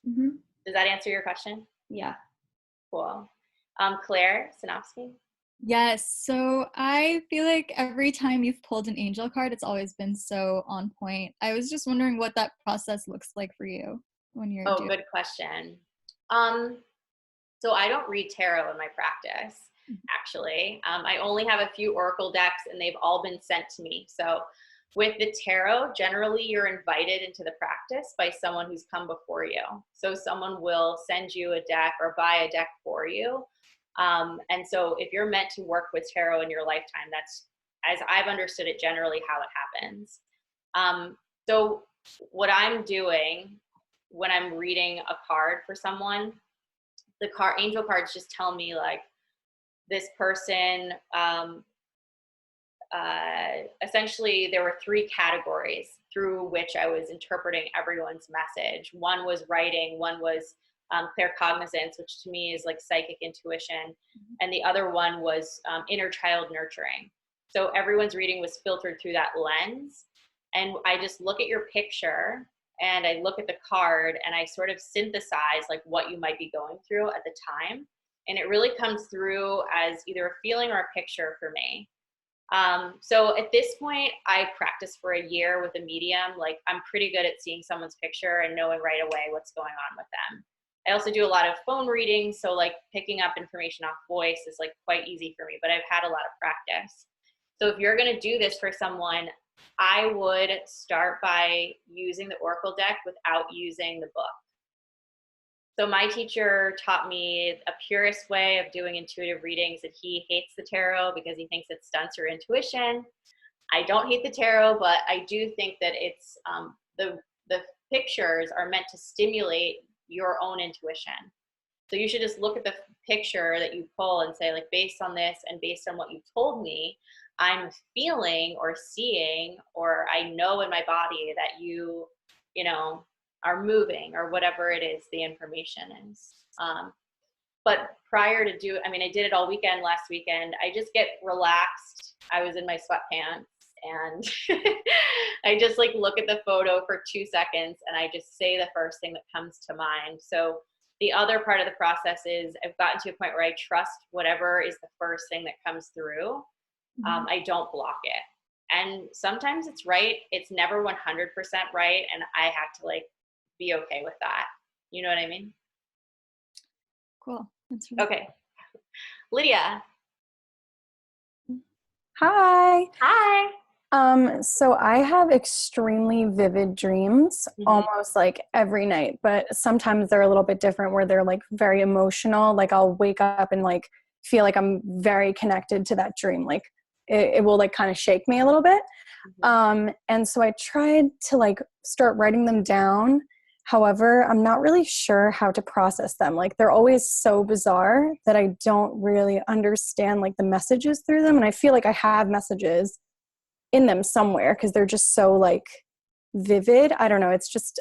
A: Mm-hmm. Does that answer your question?
I: Yeah.
A: Cool. Claire Sinofsky?
G: Yes. So I feel like every time you've pulled an angel card, it's always been so on point. I was just wondering what that process looks like for you when you're doing.
A: Good question. So I don't read tarot in my practice, actually. I only have a few oracle decks, and they've all been sent to me. So with the tarot, generally you're invited into the practice by someone who's come before you. So someone will send you a deck or buy a deck for you. And so if you're meant to work with tarot in your lifetime, that's, as I've understood it, generally how it happens. So what I'm doing when I'm reading a card for someone, the angel cards just tell me like this person, essentially there were 3 categories through which I was interpreting everyone's message. One was writing, one was claircognizance, which to me is like psychic intuition. And the other one was inner child nurturing. So everyone's reading was filtered through that lens. And I just look at your picture and I look at the card and I sort of synthesize like what you might be going through at the time. And it really comes through as either a feeling or a picture for me. So at this point, I practiced for a year with a medium. Like I'm pretty good at seeing someone's picture and knowing right away what's going on with them. I also do a lot of phone readings. So like picking up information off voice is like quite easy for me, but I've had a lot of practice. So if you're going to do this for someone, I would start by using the Oracle deck without using the book. So my teacher taught me a purest way of doing intuitive readings, and he hates the tarot because he thinks it stunts your intuition. I don't hate the tarot, but I do think that it's the pictures are meant to stimulate your own intuition. So you should just look at the picture that you pull and say, like, based on this and based on what you told me, I'm feeling or seeing, or I know in my body that you know, are moving, or whatever it is the information is. But prior to I did it all weekend last weekend. I just get relaxed. I was in my sweatpants and I just like look at the photo for 2 seconds and I just say the first thing that comes to mind. So the other part of the process is I've gotten to a point where I trust whatever is the first thing that comes through. I don't block it. And sometimes it's right. It's never 100% right. And I have to like be okay with that. You know what I mean?
G: Cool. That's really
A: Okay. Lydia.
D: Hi.
A: Hi.
D: So I have extremely vivid dreams almost like every night, but sometimes they're a little bit different where they're like very emotional. Like I'll wake up and like feel like I'm very connected to that dream. Like it will like kind of shake me a little bit. And so I tried to like start writing them down. However, I'm not really sure how to process them. Like they're always so bizarre that I don't really understand like the messages through them. And I feel like I have messages in them somewhere because they're just so like vivid. I don't know. It's just,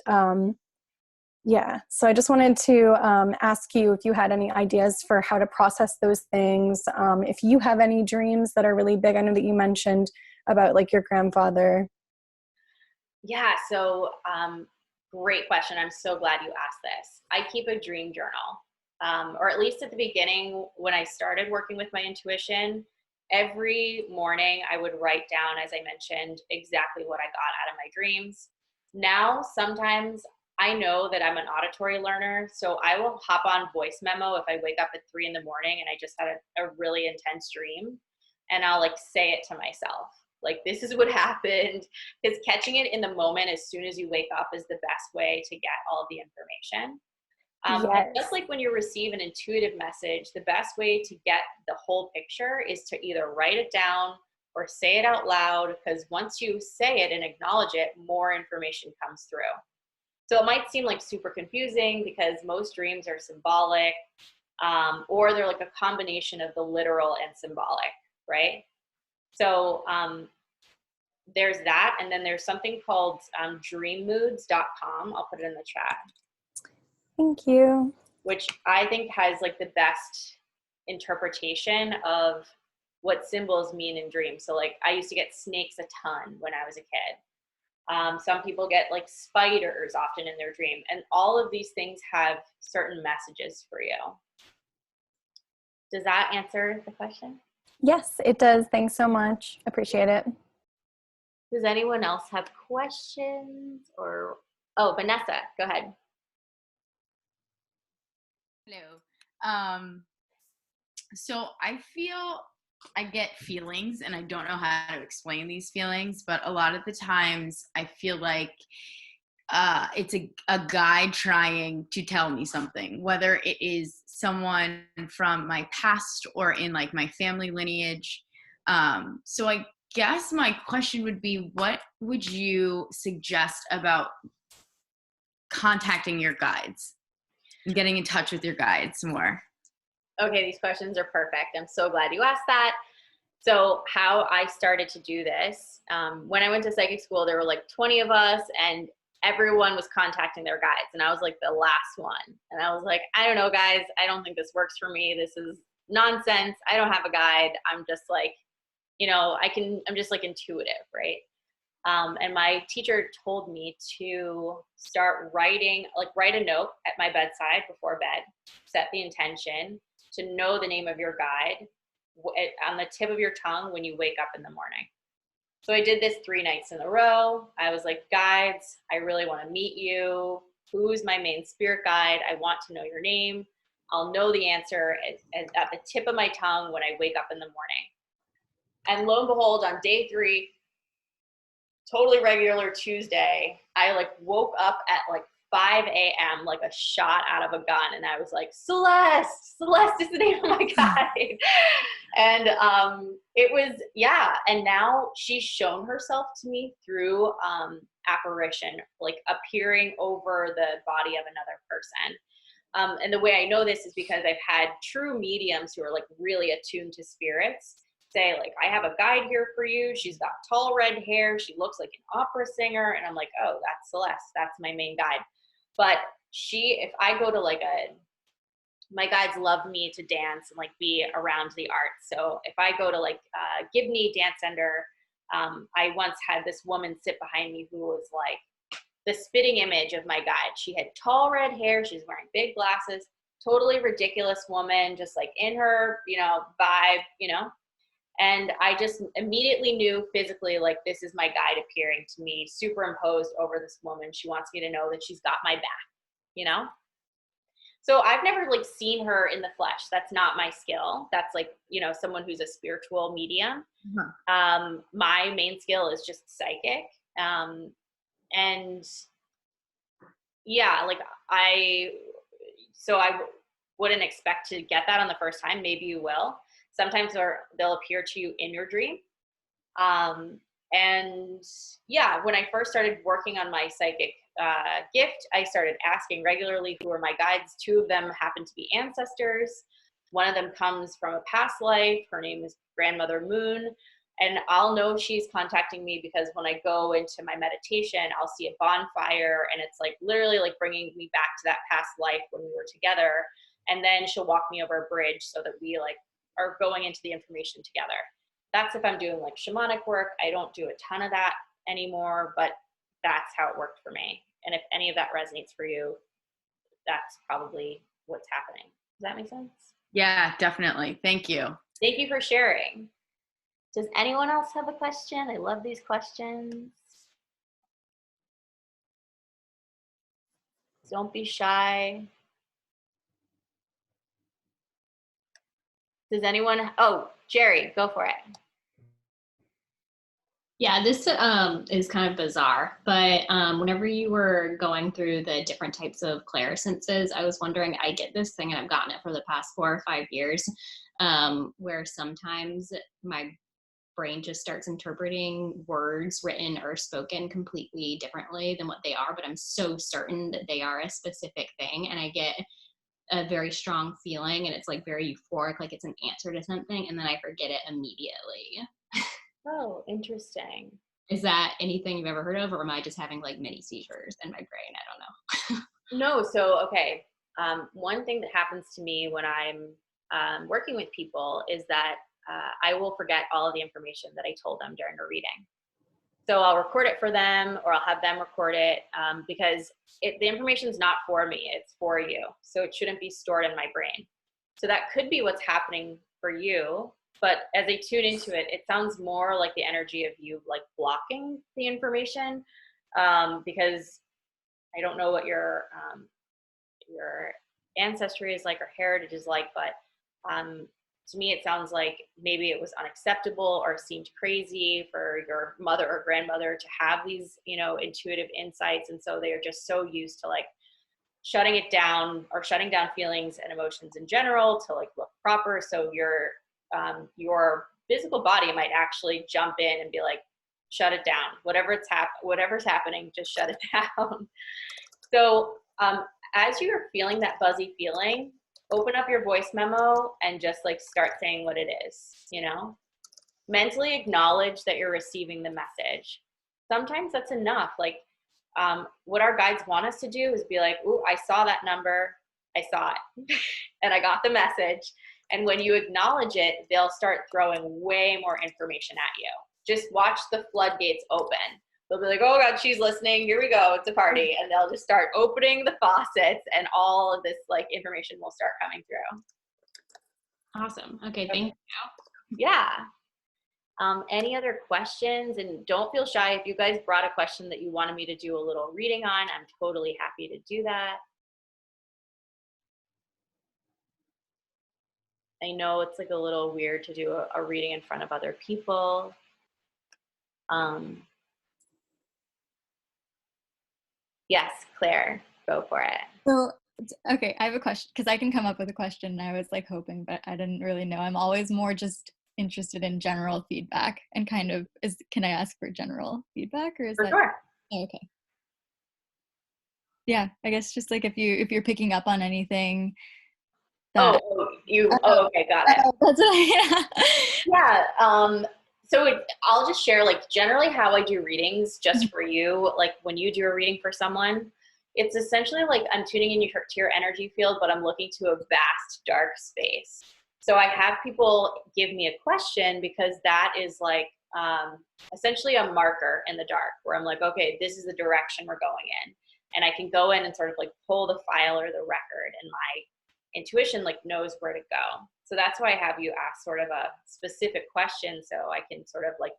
D: yeah. So I just wanted to ask you if you had any ideas for how to process those things. If you have any dreams that are really big. I know that you mentioned about like your grandfather.
A: Yeah. So, great question. I'm so glad you asked this. I keep a dream journal, or at least at the beginning when I started working with my intuition, every morning I would write down, as I mentioned, exactly what I got out of my dreams. Now, sometimes I know that I'm an auditory learner, so I will hop on voice memo if I wake up at 3 a.m. and I just had a really intense dream, and I'll like say it to myself. Like, this is what happened, because catching it in the moment as soon as you wake up is the best way to get all of the information.
D: Yes.
A: And just like when you receive an intuitive message, the best way to get the whole picture is to either write it down or say it out loud, because once you say it and acknowledge it, more information comes through. So it might seem like super confusing because most dreams are symbolic, or they're like a combination of the literal and symbolic, right? So there's that. And then there's something called dreammoods.com. I'll put it in the chat.
D: Thank you.
A: Which I think has like the best interpretation of what symbols mean in dreams. So like I used to get snakes a ton when I was a kid. Some people get like spiders often in their dream. And all of these things have certain messages for you. Does that answer the question?
D: Yes, it does. Thanks so much. Appreciate it.
A: Does anyone else have questions? Or, oh, Vanessa, go ahead.
B: Hello. So I feel I get feelings and I don't know how to explain these feelings, but a lot of the times I feel like it's a guide trying to tell me something, whether it is someone from my past or in like my family lineage. So I guess my question would be, what would you suggest about contacting your guides and getting in touch with your guides more?
A: Okay, these questions are perfect. I'm so glad you asked that. So how I started to do this, when I went to psychic school, there were like 20 of us, and everyone was contacting their guides, and I was like the last one. And I was like, I don't know, guys, I don't think this works for me. This is nonsense. I don't have a guide. I'm just like, I'm just like intuitive, right? And my teacher told me to start writing, like write a note at my bedside before bed, set the intention to know the name of your guide on the tip of your tongue when you wake up in the morning. So I did this 3 nights in a row. I was like, guides, I really want to meet you. Who's my main spirit guide? I want to know your name. I'll know the answer at the tip of my tongue when I wake up in the morning. And lo and behold, on day 3, totally regular Tuesday, I like woke up at like 5 a.m. like a shot out of a gun, and I was like, Celeste is the name of my guide. And it was, yeah, and now she's shown herself to me through apparition, like appearing over the body of another person. And the way I know this is because I've had true mediums who are like really attuned to spirits say like, I have a guide here for you. She's got tall red hair. She looks like an opera singer. And I'm like, oh, that's Celeste. That's my main guide. But if I go to my guides love me to dance and like be around the arts. So if I go to like Gibney Dance Center, I once had this woman sit behind me who was like the spitting image of my guide. She had tall red hair. She's wearing big glasses, totally ridiculous woman, just like in her, vibe, And I just immediately knew physically, like, this is my guide appearing to me, superimposed over this woman. She wants me to know that she's got my back, So I've never like seen her in the flesh. That's not my skill. That's like, someone who's a spiritual medium. Uh-huh. My main skill is just psychic. And yeah, like I wouldn't expect to get that on the first time. Maybe you will. Sometimes they'll appear to you in your dream. And yeah, when I first started working on my psychic gift, I started asking regularly who are my guides. 2 of them happen to be ancestors. One of them comes from a past life. Her name is Grandmother Moon. And I'll know she's contacting me because when I go into my meditation, I'll see a bonfire, and it's like literally like bringing me back to that past life when we were together. And then she'll walk me over a bridge so that we like are going into the information together. That's if I'm doing like shamanic work. I don't do a ton of that anymore, but that's how it worked for me. And if any of that resonates for you, that's probably what's happening. Does that make sense?
B: Yeah, definitely. Thank you.
A: Thank you for sharing. Does anyone else have a question? I love these questions. Don't be shy. Does anyone? Oh, Jerry, go for it.
C: Yeah, this is kind of bizarre, but whenever you were going through the different types of clairsenses, I was wondering, I get this thing, and I've gotten it for the past 4 or 5 years, where sometimes my brain just starts interpreting words written or spoken completely differently than what they are, but I'm so certain that they are a specific thing, and I get a very strong feeling, and it's like very euphoric, like it's an answer to something, and then I forget it immediately.
A: Oh, interesting.
C: Is that anything you've ever heard of, or am I just having like mini seizures in my brain? I don't know.
A: No, so okay. One thing that happens to me when I'm working with people is that I will forget all of the information that I told them during a reading. So I'll record it for them, or I'll have them record it, because the information is not for me, it's for you. So it shouldn't be stored in my brain. So that could be what's happening for you. But as I tune into it, it sounds more like the energy of you like blocking the information, because I don't know what your ancestry is like or heritage is like, but to me, it sounds like maybe it was unacceptable or seemed crazy for your mother or grandmother to have these, intuitive insights. And so they are just so used to like shutting it down or shutting down feelings and emotions in general to like look proper. So your physical body might actually jump in and be like, shut it down. Whatever's happening, just shut it down. So as you're feeling that buzzy feeling, open up your voice memo and just like start saying what it is, mentally acknowledge that you're receiving the message. Sometimes that's enough. Like what our guides want us to do is be like, ooh, I saw that number. I saw it and I got the message. And when you acknowledge it, they'll start throwing way more information at you. Just watch the floodgates open. They'll be like, oh God, she's listening. Here we go. It's a party. And they'll just start opening the faucets and all of this like information will start coming through.
C: Awesome. Okay. Thank you.
A: Yeah. Any other questions? And don't feel shy. If you guys brought a question that you wanted me to do a little reading on, I'm totally happy to do that. I know it's like a little weird to do a reading in front of other people. Yes, Claire, go for it.
G: So, okay, I have a question because I can come up with a question. I was like hoping, but I didn't really know. I'm always more just interested in general feedback and kind of can I ask for general feedback or is
A: For
G: that?
A: sure.
G: Oh, okay. Yeah, I guess just like if you're picking up on anything. That,
A: okay, got it.
G: That's what
A: Yeah. So I'll just share like generally how I do readings just for you. Like when you do a reading for someone, it's essentially like I'm tuning in to your energy field, but I'm looking to a vast dark space. So I have people give me a question because that is like essentially a marker in the dark where I'm like, okay, this is the direction we're going in. And I can go in and sort of like pull the file or the record, and my intuition like knows where to go. So that's why I have you ask sort of a specific question so I can sort of like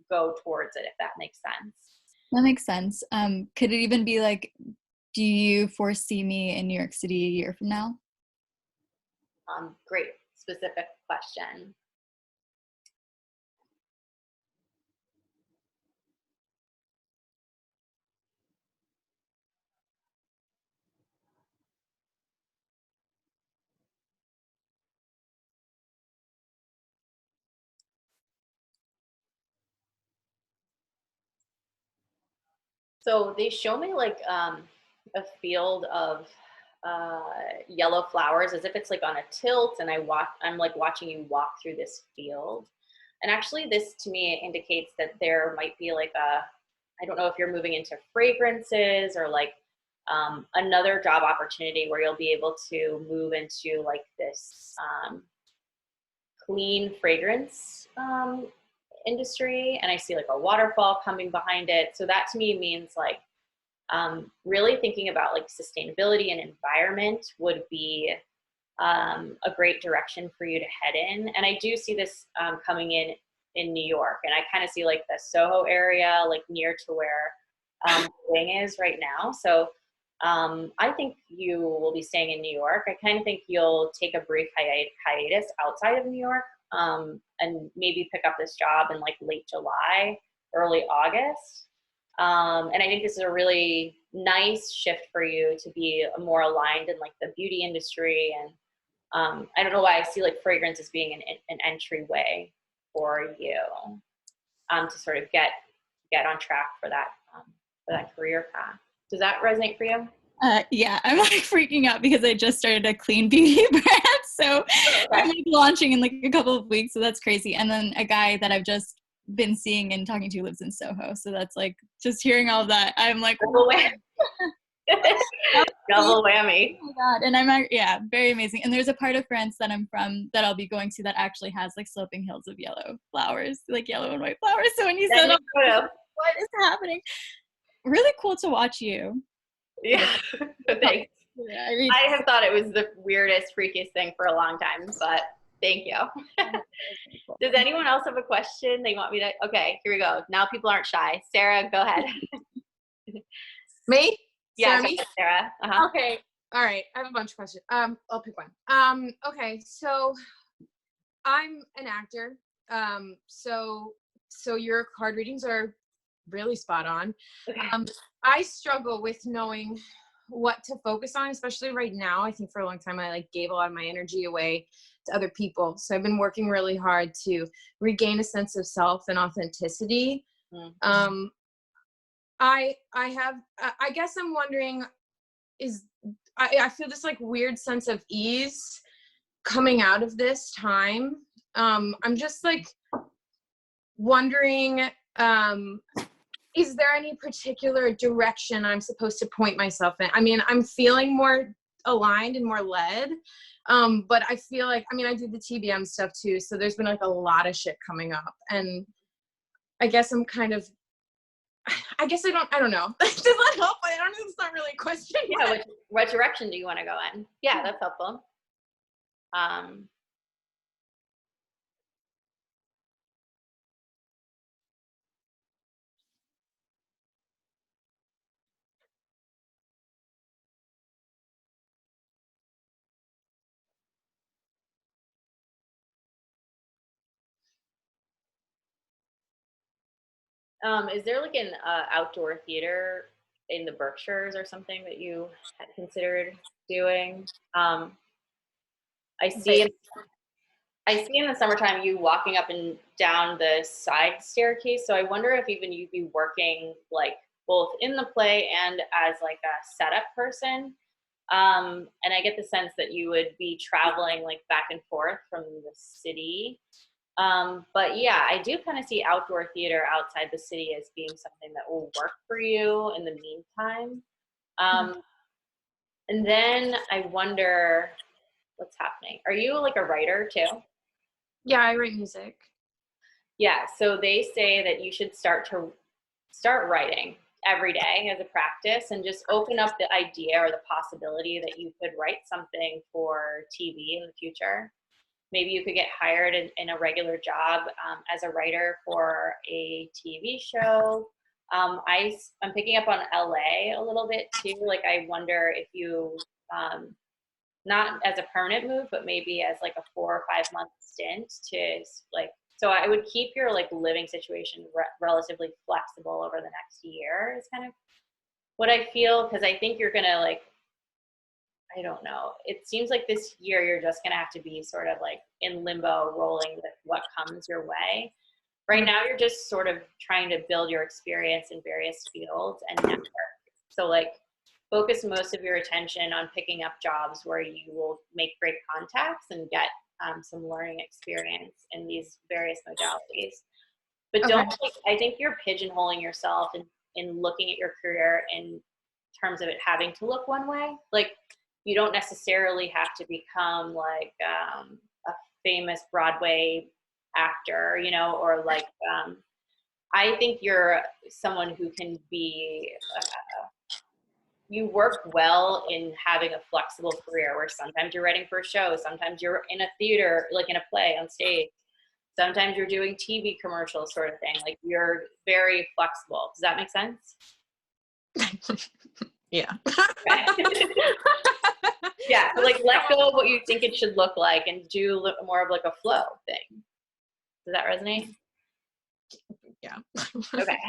A: go towards it, if that makes sense.
G: That makes sense. Could it even be like, do you foresee me in New York City a year from now?
A: Great, specific question. So they show me like a field of yellow flowers as if it's like on a tilt, and I'm like watching you walk through this field. And actually this to me indicates that there might be like I don't know if you're moving into fragrances or like another job opportunity where you'll be able to move into like this clean fragrance industry. And I see like a waterfall coming behind it. So that to me means like really thinking about like sustainability and environment would be a great direction for you to head in. And I do see this coming in New York, and I kind of see like the Soho area, like near to where the wing is right now. So I think you will be staying in New York. I kind of think you'll take a brief hiatus outside of New York and maybe pick up this job in like late July, early August. And I think this is a really nice shift for you to be more aligned in like the beauty industry. And I don't know why I see like fragrance as being an entryway for you to sort of get on track for that career path. Does that resonate for you?
G: Yeah, I'm like freaking out because I just started a clean beauty brand. So I'm like launching in like a couple of weeks. So that's crazy. And then a guy that I've just been seeing and talking to lives in Soho. So that's like just hearing all of that. I'm like,
A: double whammy. Double whammy.
G: Oh my God. And I'm, yeah, very amazing. And there's a part of France that I'm from that I'll be going to that actually has like sloping hills of yellow flowers, like yellow and white flowers. So when you said, what is happening? Really cool to watch you.
A: Yeah, thanks.
G: Yeah,
A: I have thought it was the weirdest, freakiest thing for a long time, but thank you. Does anyone else have a question they want me to? Okay, here we go. Now people aren't shy. Sarah, go ahead.
H: Me?
A: Yeah,
H: Sarah.
A: Uh-huh.
H: Okay. All right. I have a bunch of questions. I'll pick one. Okay. So I'm an actor. So your card readings are really spot on. I struggle with knowing what to focus on, especially right now. I think for a long time I like gave a lot of my energy away to other people. So I've been working really hard to regain a sense of self and authenticity. Mm-hmm. I guess I'm wondering, I feel this like weird sense of ease coming out of this time. I'm just like wondering is there any particular direction I'm supposed to point myself in? I mean, I'm feeling more aligned and more led. But I feel like, I mean, I do the TBM stuff too. So there's been like a lot of shit coming up, and I guess I'm kind of, I don't know. Does that help? I don't know. It's not really a question.
A: Yeah. What direction do you want to go in? Yeah, that's helpful. Is there like an outdoor theater in the Berkshires or something that you had considered doing? I see. I see in the summertime you walking up and down the side staircase. So I wonder if even you'd be working like both in the play and as like a setup person. And I get the sense that you would be traveling like back and forth from the city. But yeah, I do kind of see outdoor theater outside the city as being something that will work for you in the meantime. And then I wonder what's happening. Are you like a writer too?
H: Yeah, I write music.
A: Yeah, so they say that you should start writing every day as a practice and just open up the idea or the possibility that you could write something for TV in the future. Maybe you could get hired in a regular job as a writer for a TV show. I'm picking up on LA a little bit too. Like I wonder if you, not as a permanent move, but maybe as like a 4 or 5 month stint to like, so I would keep your like living situation relatively flexible over the next year is kind of what I feel. Cause I think you're gonna like, I don't know. It seems like this year you're just gonna have to be sort of like in limbo, rolling with what comes your way. Right now you're just sort of trying to build your experience in various fields and network. So like focus most of your attention on picking up jobs where you will make great contacts and get some learning experience in these various modalities. But don't, I think you're pigeonholing yourself in looking at your career in terms of it having to look one way. Like you don't necessarily have to become like a famous Broadway actor, you know, or like, I think you're someone who can be, you work well in having a flexible career where sometimes you're writing for a show, sometimes you're in a theater, like in a play on stage, sometimes you're doing TV commercials sort of thing. Like you're very flexible. Does that make sense?
H: Yeah.
A: Yeah, so like let go of what you think it should look like and do more of like a flow thing. Does that resonate?
H: Yeah.
A: Okay,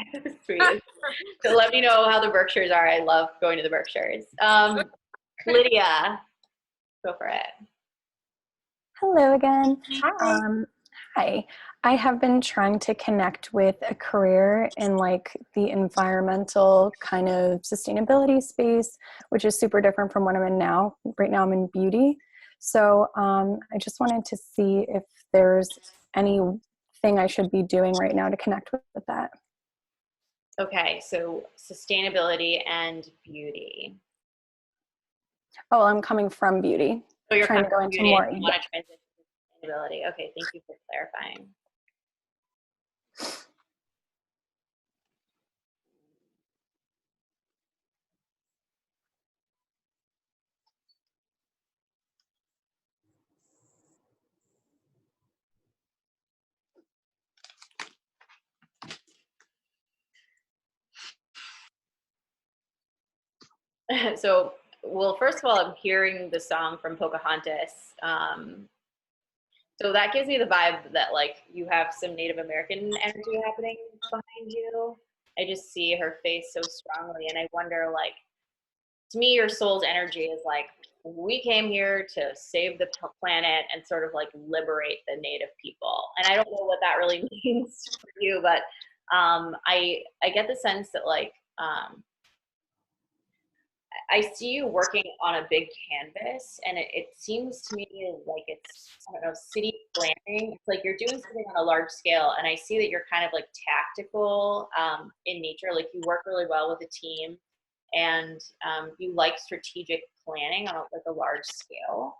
A: sweet. So let me know how the Berkshires are. I love going to the Berkshires. Lydia, go for it.
J: Hello again.
A: Hi.
J: Hi. I have been trying to connect with a career in like the environmental kind of sustainability space, which is super different from what I'm in now. Right now I'm in beauty. So I just wanted to see if there's anything I should be doing right now to connect with that.
A: Okay, so sustainability and beauty.
J: Oh, well, I'm coming from beauty.
A: So you're
J: trying to go into more.
A: You want to transition to sustainability. Okay, thank you for clarifying. So, well, first of all, I'm hearing the song from Pocahontas. So that gives me the vibe that like you have some Native American energy happening behind you. I just see her face so strongly, and I wonder, like, to me, your soul's energy is like, we came here to save the planet and sort of like liberate the Native people. And I don't know what that really means for you, but I get the sense that like, I see you working on a big canvas, and it seems to me like it's, I don't know, city planning. It's like you're doing something on a large scale, and I see that you're kind of like tactical in nature. Like you work really well with a team, and you like strategic planning on like a large scale.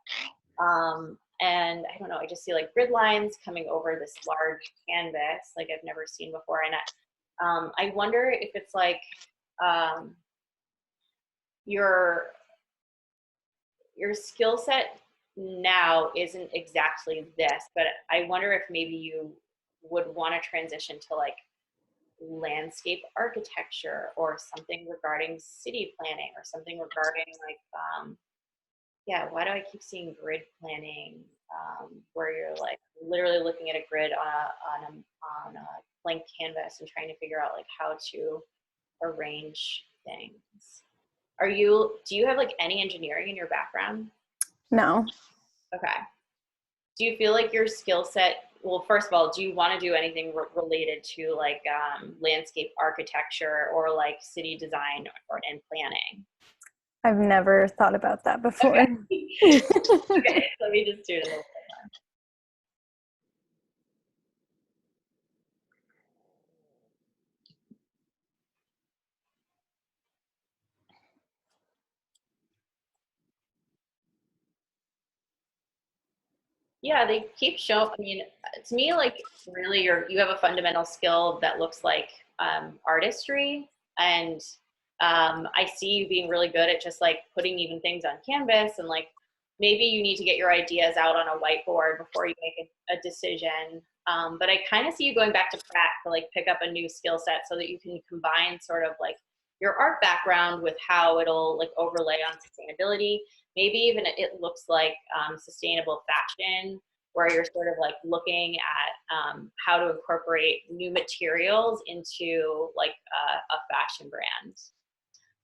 A: And I don't know, I just see like grid lines coming over this large canvas like I've never seen before. And I wonder if it's like your skill set now isn't exactly this, but I wonder if maybe you would want to transition to like landscape architecture or something regarding city planning or something regarding like yeah, why do I keep seeing grid planning where you're like literally looking at a grid on a blank canvas and trying to figure out like how to arrange things. Do you have like any engineering in your background?
J: No.
A: Okay. Do you feel like your skill set, well, first of all, do you want to do anything related to like landscape architecture or like city design and planning?
J: I've never thought about that before.
A: Okay, okay, let me just do it a little bit. Yeah, they keep showing, I mean, to me, like really you have a fundamental skill that looks like artistry. And I see you being really good at just like putting even things on canvas, and like maybe you need to get your ideas out on a whiteboard before you make a decision. But I kind of see you going back to Pratt to like pick up a new skill set so that you can combine sort of like your art background with how it'll like overlay on sustainability. Maybe even it looks like sustainable fashion, where you're sort of like looking at how to incorporate new materials into like a fashion brand.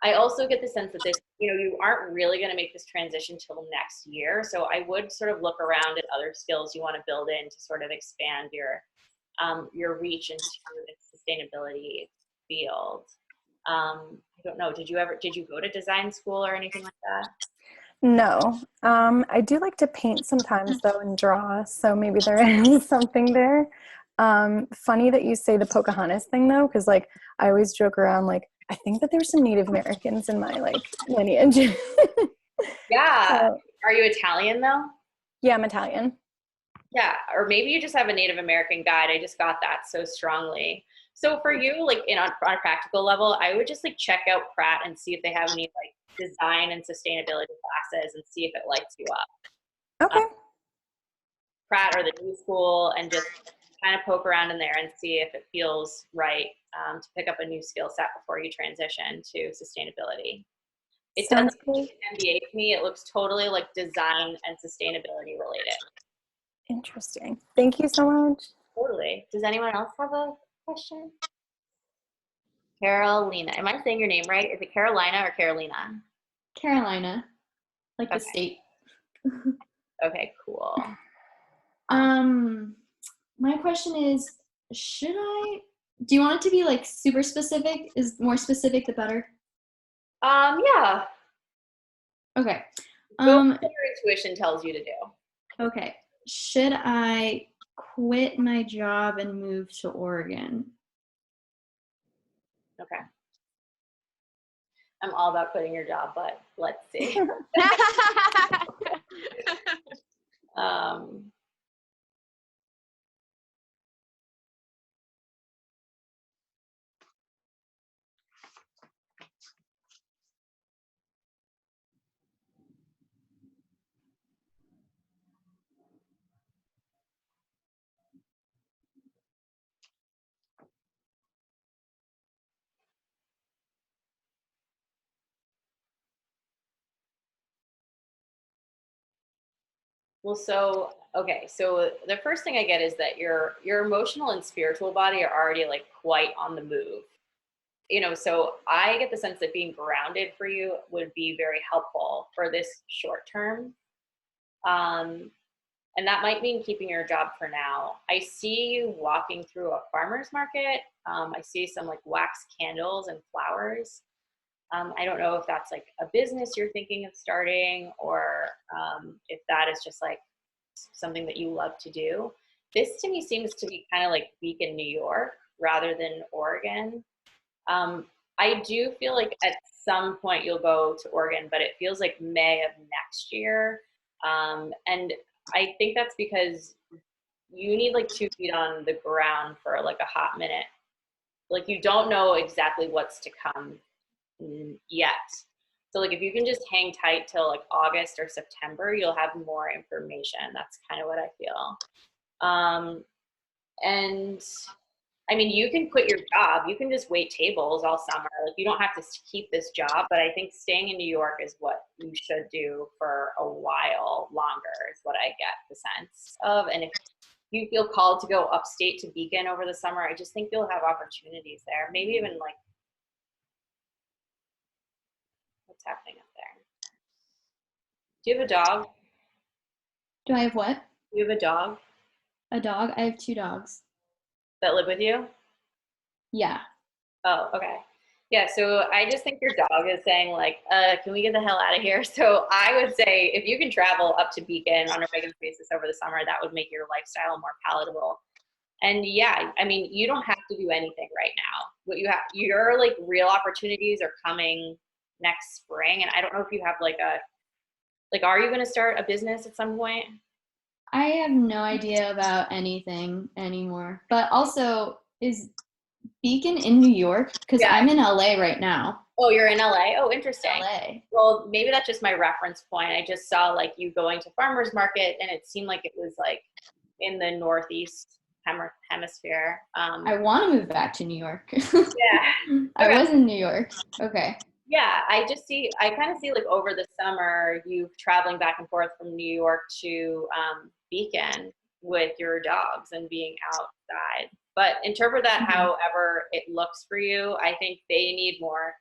A: I also get the sense that this, you aren't really going to make this transition till next year. So I would sort of look around at other skills you want to build in to sort of expand your reach into the sustainability field. I don't know. Did you go to design school or anything like that?
J: No. I do like to paint sometimes though and draw, so maybe there is something there. Funny that you say the Pocahontas thing though, because like I always joke around like I think that there's some Native Americans in my like lineage.
A: Yeah.
J: So,
A: are you Italian though?
J: Yeah, I'm Italian.
A: Yeah, or maybe you just have a Native American guide. I just got that so strongly. So for you, like on a practical level, I would just like check out Pratt and see if they have any like design and sustainability classes and see if it lights you up.
J: Okay.
A: Pratt or the New School, and just kind of poke around in there and see if it feels right to pick up a new skill set before you transition to sustainability. It doesn't look like an MBA to me. It looks totally like design and sustainability related.
J: Interesting. Thank you so much.
A: Totally. Does anyone else have a question? Carolina. Am I saying your name right? Is it Carolina or Carolina?
I: Carolina, like the
A: Okay.
I: state.
A: Okay, cool.
I: My question is, do you want it to be like super specific? Is more specific the better?
A: Yeah.
I: Okay.
A: Go what your intuition tells you to do.
I: Okay. Should I quit my job and move to Oregon?
A: Okay. I'm all about quitting your job, but let's see. Well, so the first thing I get is that your emotional and spiritual body are already like quite on the move. So I get the sense that being grounded for you would be very helpful for this short term. And that might mean keeping your job for now. I see you walking through a farmer's market. I see some like wax candles and flowers. I don't know if that's like a business you're thinking of starting, or if that is just like something that you love to do. This to me seems to be kind of like Beacon, New York, rather than Oregon. I do feel like at some point you'll go to Oregon, but it feels like May of next year. And I think that's because you need like 2 feet on the ground for like a hot minute. Like you don't know exactly what's to come yet. So like if you can just hang tight till like August or September, you'll have more information. That's kind of what I feel. And I mean, you can quit your job. You can just wait tables all summer. Like you don't have to keep this job, but I think staying in New York is what you should do for a while longer is what I get the sense of. And if you feel called to go upstate to Beacon over the summer, I just think you'll have opportunities there. Maybe even like, what's happening up there? Do you have a dog?
I: Do I have what?
A: Do you have a dog
I: A dog? I have 2 dogs.
A: that live with you?
I: Yeah.
A: Oh, okay. Yeah, so I just think your dog is saying like, can we get the hell out of here? So I would say if you can travel up to Beacon on a regular basis over the summer, that would make your lifestyle more palatable. And yeah, I mean, you don't have to do anything right now. What you have, your like real opportunities are coming next spring. And I don't know if you have like are you going to start a business at some point?
I: I have no idea about anything anymore. But also, is Beacon in New York? Because
A: Yeah.
I: I'm in LA right now.
A: Oh, you're in LA? Oh, interesting.
I: LA.
A: Well, maybe that's just my reference point. I just saw like you going to farmer's market and it seemed like it was like in the Northeast hemisphere.
I: I want to move back to New York.
A: Yeah.
I: I
A: Okay.
I: was in New York. Okay.
A: Yeah, I kind of see like over the summer, you traveling back and forth from New York to Beacon with your dogs and being outside. But interpret that however it looks for you. I think they need more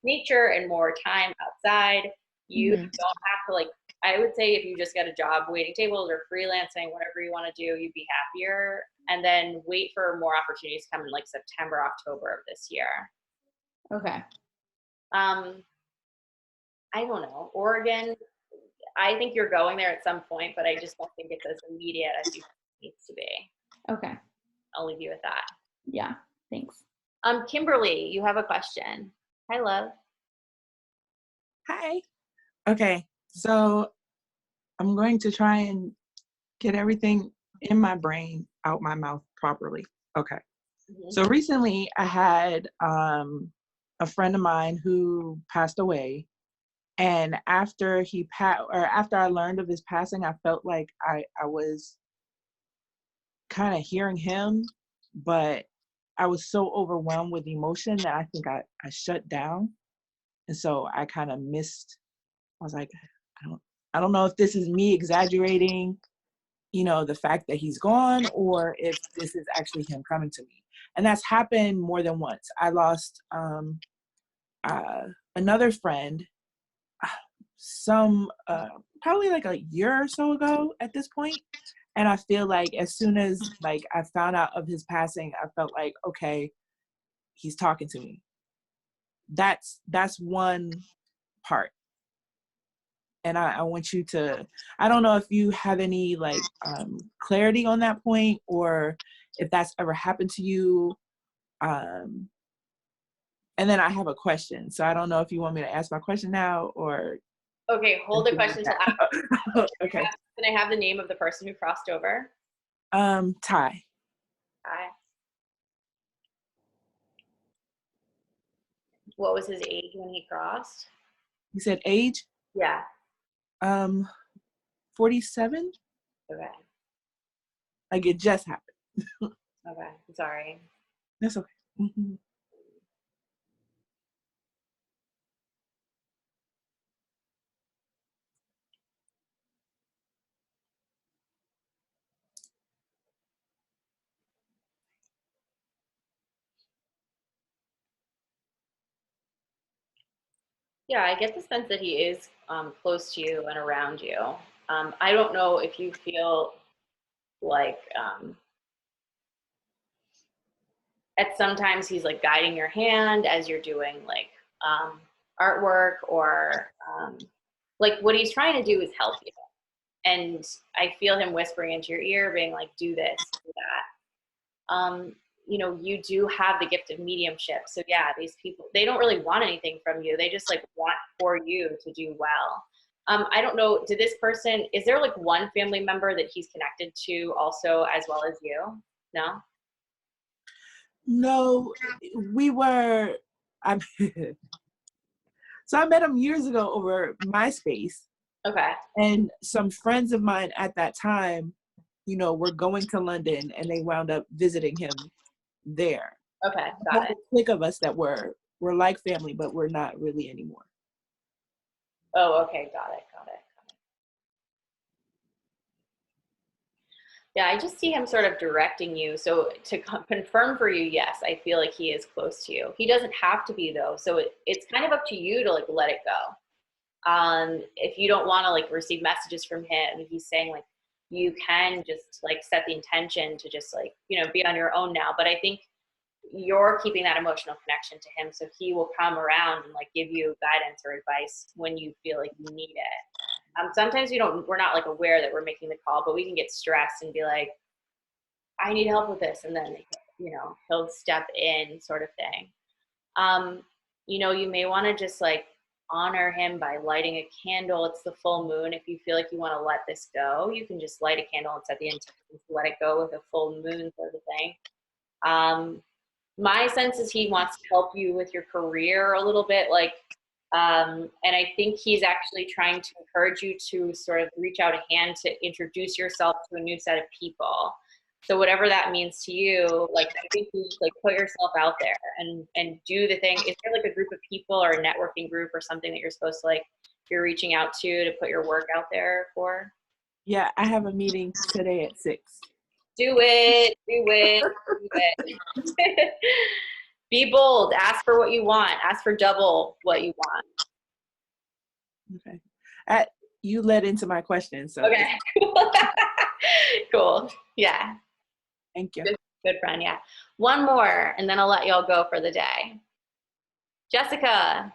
A: nature and more time outside. You don't have to like, I would say if you just get a job waiting tables or freelancing, whatever you want to do, you'd be happier. And then wait for more opportunities to come in like September, October of this year.
I: Okay.
A: I don't know. Oregon, I think you're going there at some point, but I just don't think it's as immediate as you think it needs to be.
I: Okay.
A: I'll leave you with that.
I: Yeah. Thanks.
A: Kimberly, you have a question. Hi, love.
K: Hi. Okay, so I'm going to try and get everything in my brain out my mouth properly. Okay. So recently I had a friend of mine who passed away, and after after I learned of his passing, I felt like I was kind of hearing him, but I was so overwhelmed with emotion that I think I shut down. And so I kind of missed. I was like, I don't know if this is me exaggerating, the fact that he's gone, or if this is actually him coming to me. And that's happened more than once. I lost another friend probably like a year or so ago at this point. And I feel like as soon as like I found out of his passing, I felt like, okay, he's talking to me. That's one part. And I want you to, I don't know if you have any like clarity on that point, or if that's ever happened to you. And then I have a question. So I don't know if you want me to ask my question now or.
A: Okay, hold the question until after.
K: Okay.
A: Can I have the name of the person who crossed over?
K: Ty.
A: Ty. What was his age when he crossed?
K: You said age?
A: Yeah.
K: 47.
A: Okay.
K: Like it just happened.
A: Okay. I'm sorry.
K: That's okay. Mm-hmm.
A: Yeah, I get the sense that he is close to you and around you. I don't know if you feel like at sometimes he's like guiding your hand as you're doing like, artwork or like what he's trying to do is help you. And I feel him whispering into your ear, being like, do this, do that. You know, you do have the gift of mediumship. So yeah, these people, they don't really want anything from you. They just like want for you to do well. I don't know, is there like one family member that he's connected to also as well as you? No?
K: No, so I met him years ago over MySpace.
A: Okay.
K: And some friends of mine at that time, you know, were going to London and they wound up visiting him there.
A: Okay, got it.
K: Click of us that were like family, but we're not really anymore.
A: Oh, okay, got it. Yeah, I just see him sort of directing you. So to confirm for you, yes, I feel like he is close to you. He doesn't have to be though. So it's kind of up to you to like let it go. If you don't want to like receive messages from him, he's saying like you can just like set the intention to just like, you know, be on your own now. But I think you're keeping that emotional connection to him, so he will come around and like give you guidance or advice when you feel like you need it. Sometimes we're not like aware that we're making the call, but we can get stressed and be like, I need help with this, and then you know he'll step in, sort of thing. You know, you may want to just like honor him by lighting a candle. It's the full moon. If you feel like you want to let this go, you can just light a candle and set the intention to let it go with a full moon, sort of thing. My sense is he wants to help you with your career a little bit, like, and I think he's actually trying to encourage you to sort of reach out a hand to introduce yourself to a new set of people. So whatever that means to you, like, I think you just like put yourself out there and do the thing. Is there like a group of people or a networking group or something that you're supposed to like, you're reaching out to put your work out there for?
K: Yeah, I have a meeting today at 6.
A: Do it. Be bold. Ask for what you want. Ask for double what you want.
K: Okay. You led into my question, so.
A: Okay. Cool. Yeah.
K: Thank you.
A: Good friend. Yeah. One more, and then I'll let y'all go for the day. Jessica.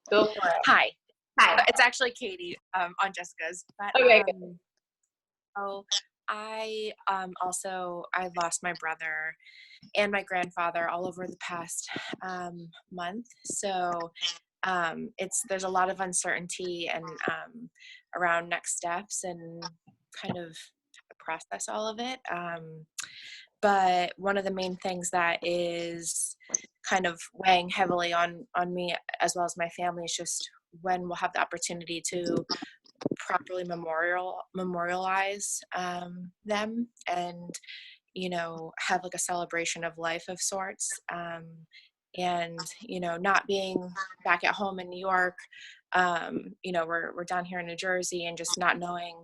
A: Go for it.
L: Hi.
A: Hi.
L: It's actually Katie on Jessica's. But,
A: okay.
L: So I I lost my brother and my grandfather all over the past month. So there's a lot of uncertainty and around next steps and kind of process all of it. But one of the main things that is kind of weighing heavily on me as well as my family is just when we'll have the opportunity to properly memorialize them and, you know, have like a celebration of life of sorts. And, you know, not being back at home in New York, you know, we're down here in New Jersey and just not knowing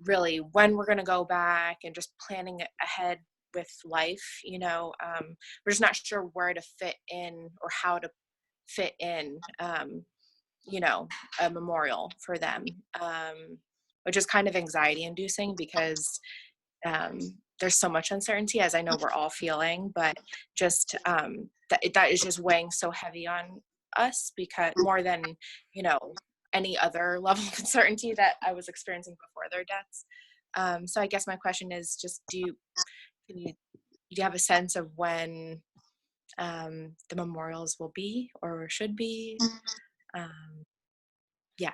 L: really when we're going to go back and just planning ahead with life, you know, we're just not sure where to fit in or how to fit in, you know, a memorial for them, which is kind of anxiety inducing because there's so much uncertainty, as I know we're all feeling, but just that is just weighing so heavy on us, because more than, you know, any other level of uncertainty that I was experiencing before their deaths. So I guess my question is just, do you have a sense of when the memorials will be or should be? Yeah,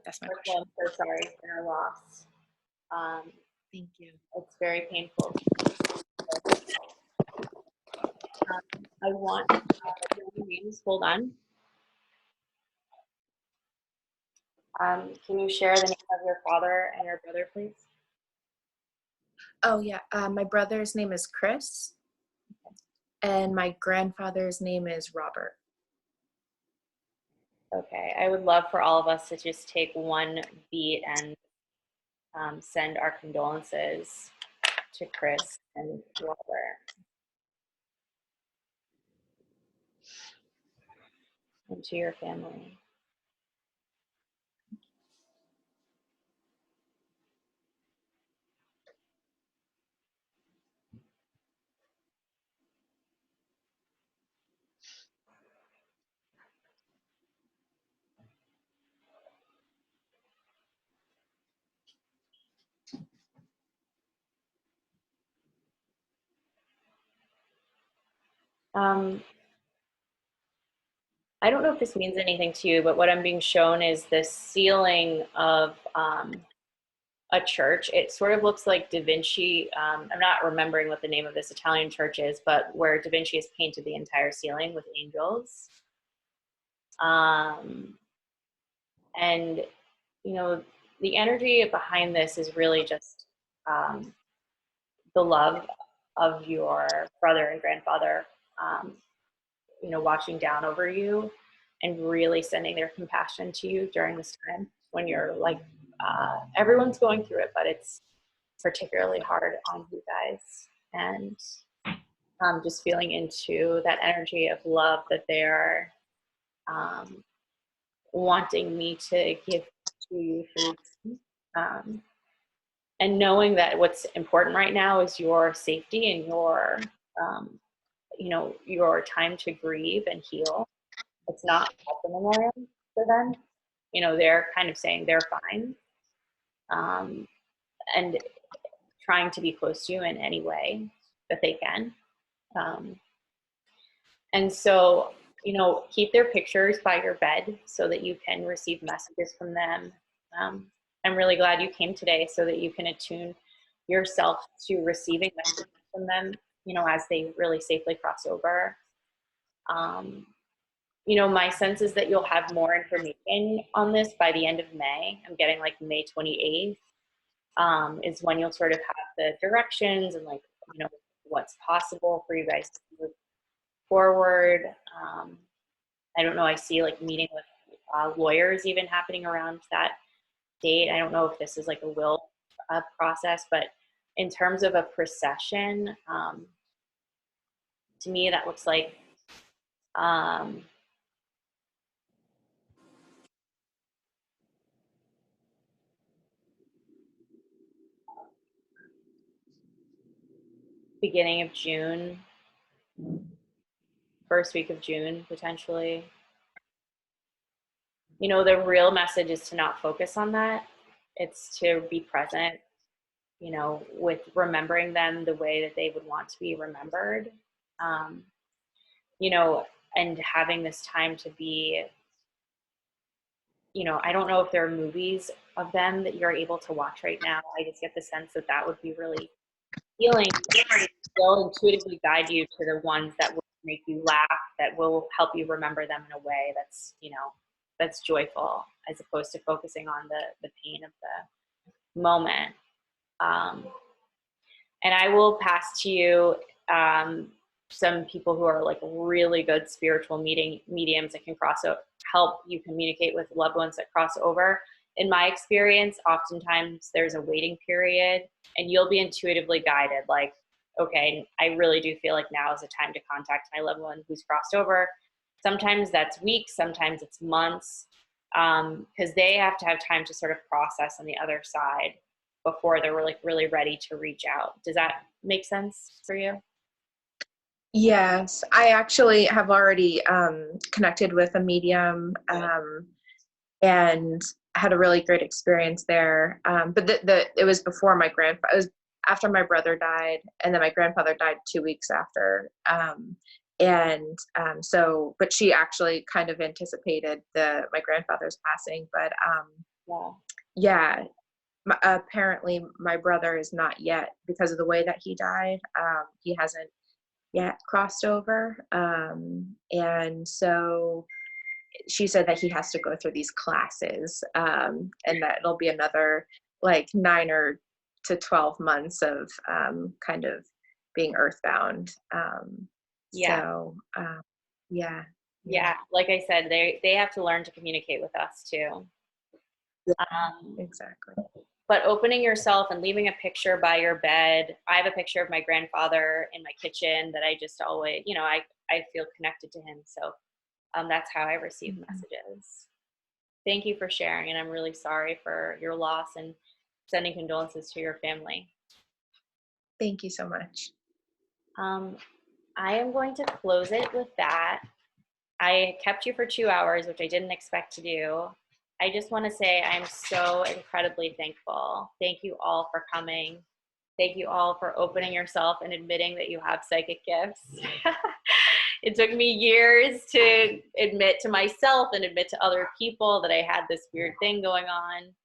L: that's my question.
A: I'm so sorry for your loss.
L: Thank you.
A: It's very painful. I want your names. Hold on. Can you share the name of your father and your brother, please?
L: Oh, yeah. My brother's name is Chris, and my grandfather's name is Robert.
A: Okay. I would love for all of us to just take one beat and send our condolences to Chris and Robert. And to your family. I don't know if this means anything to you, but what I'm being shown is the ceiling of a church. It sort of looks like Da Vinci. I'm not remembering what the name of this Italian church is, but where Da Vinci has painted the entire ceiling with angels. And, you know, the energy behind this is really just the love of your brother and grandfather, you know, watching down over you and really sending their compassion to you during this time when you're like, everyone's going through it, but it's particularly hard on you guys. And just feeling into that energy of love that they're wanting me to give to you through and knowing that what's important right now is your safety and your you know, your time to grieve and heal. It's not a memorial for them. You know, they're kind of saying they're fine, and trying to be close to you in any way that they can. And so, you know, keep their pictures by your bed so that you can receive messages from them. I'm really glad you came today so that you can attune yourself to receiving messages from them, you know, as they really safely cross over. You know, my sense is that you'll have more information on this by the end of May. I'm getting like May 28th is when you'll sort of have the directions and like, you know, what's possible for you guys to move forward. I don't know, I see like meeting with lawyers even happening around that date. I don't know if this is like a will process, but in terms of a procession, to me that looks like beginning of June, first week of June, potentially. You know, the real message is to not focus on that. It's to be present, you know, with remembering them the way that they would want to be remembered. You know, and having this time to be, you know, I don't know if there are movies of them that you're able to watch right now. I just get the sense that that would be really healing. They'll intuitively guide you to the ones that will make you laugh, that will help you remember them in a way that's, you know, that's joyful, as opposed to focusing on the pain of the moment. And I will pass to you some people who are like really good spiritual mediums that can help you communicate with loved ones that cross over. In my experience, oftentimes there's a waiting period and you'll be intuitively guided, like, okay, I really do feel like now is the time to contact my loved one who's crossed over. Sometimes that's weeks, sometimes it's months, because they have to have time to sort of process on the other side before they're really ready to reach out. Does that make sense for you?
L: Yes, I actually have already connected with a medium and had a really great experience there. But it was before my grandfather. It was after my brother died, and then my grandfather died 2 weeks after. But she actually kind of anticipated my grandfather's passing. But yeah. Apparently my brother is not yet, because of the way that he died, he hasn't yet crossed over, and so she said that he has to go through these classes, and that it'll be another like 9 or to 12 months of kind of being earthbound. Yeah,
A: like I said, they have to learn to communicate with us too.
L: Exactly.
A: But opening yourself and leaving a picture by your bed. I have a picture of my grandfather in my kitchen that I just always, you know, I feel connected to him. So that's how I receive messages. Thank you for sharing, and I'm really sorry for your loss and sending condolences to your family.
L: Thank you so much.
A: I am going to close it with that. I kept you for 2 hours, which I didn't expect to do. I just want to say I'm so incredibly thankful. Thank you all for coming. Thank you all for opening yourself and admitting that you have psychic gifts. It took me years to admit to myself and admit to other people that I had this weird thing going on.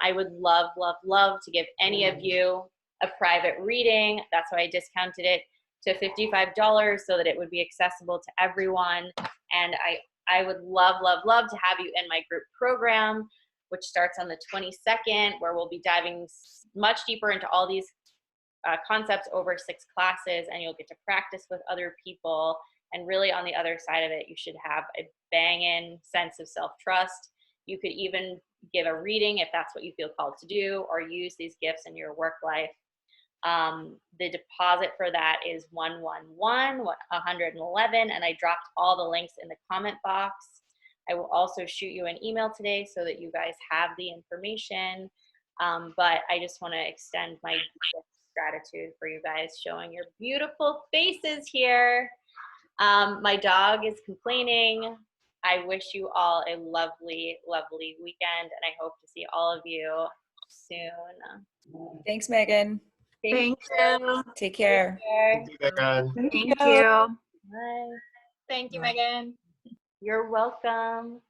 A: I would love, love, love to give any of you a private reading. That's why I discounted it to $55 so that it would be accessible to everyone. And I would love, love, love to have you in my group program, which starts on the 22nd, where we'll be diving much deeper into all these concepts over 6 classes, and you'll get to practice with other people. And really on the other side of it, you should have a banging sense of self-trust. You could even give a reading if that's what you feel called to do, or use these gifts in your work life. The deposit for that is 111, and I dropped all the links in the comment box. I will also shoot you an email today so that you guys have the information. But I just want to extend my gratitude for you guys showing your beautiful faces here. My dog is complaining. I wish you all a lovely, lovely weekend, and I hope to see all of you soon.
M: Thanks, Megan.
H: Thank you.
M: Take care.
N: Thank you, Megan.
H: Thank you.
A: Bye.
I: Thank you, Megan.
A: You're welcome.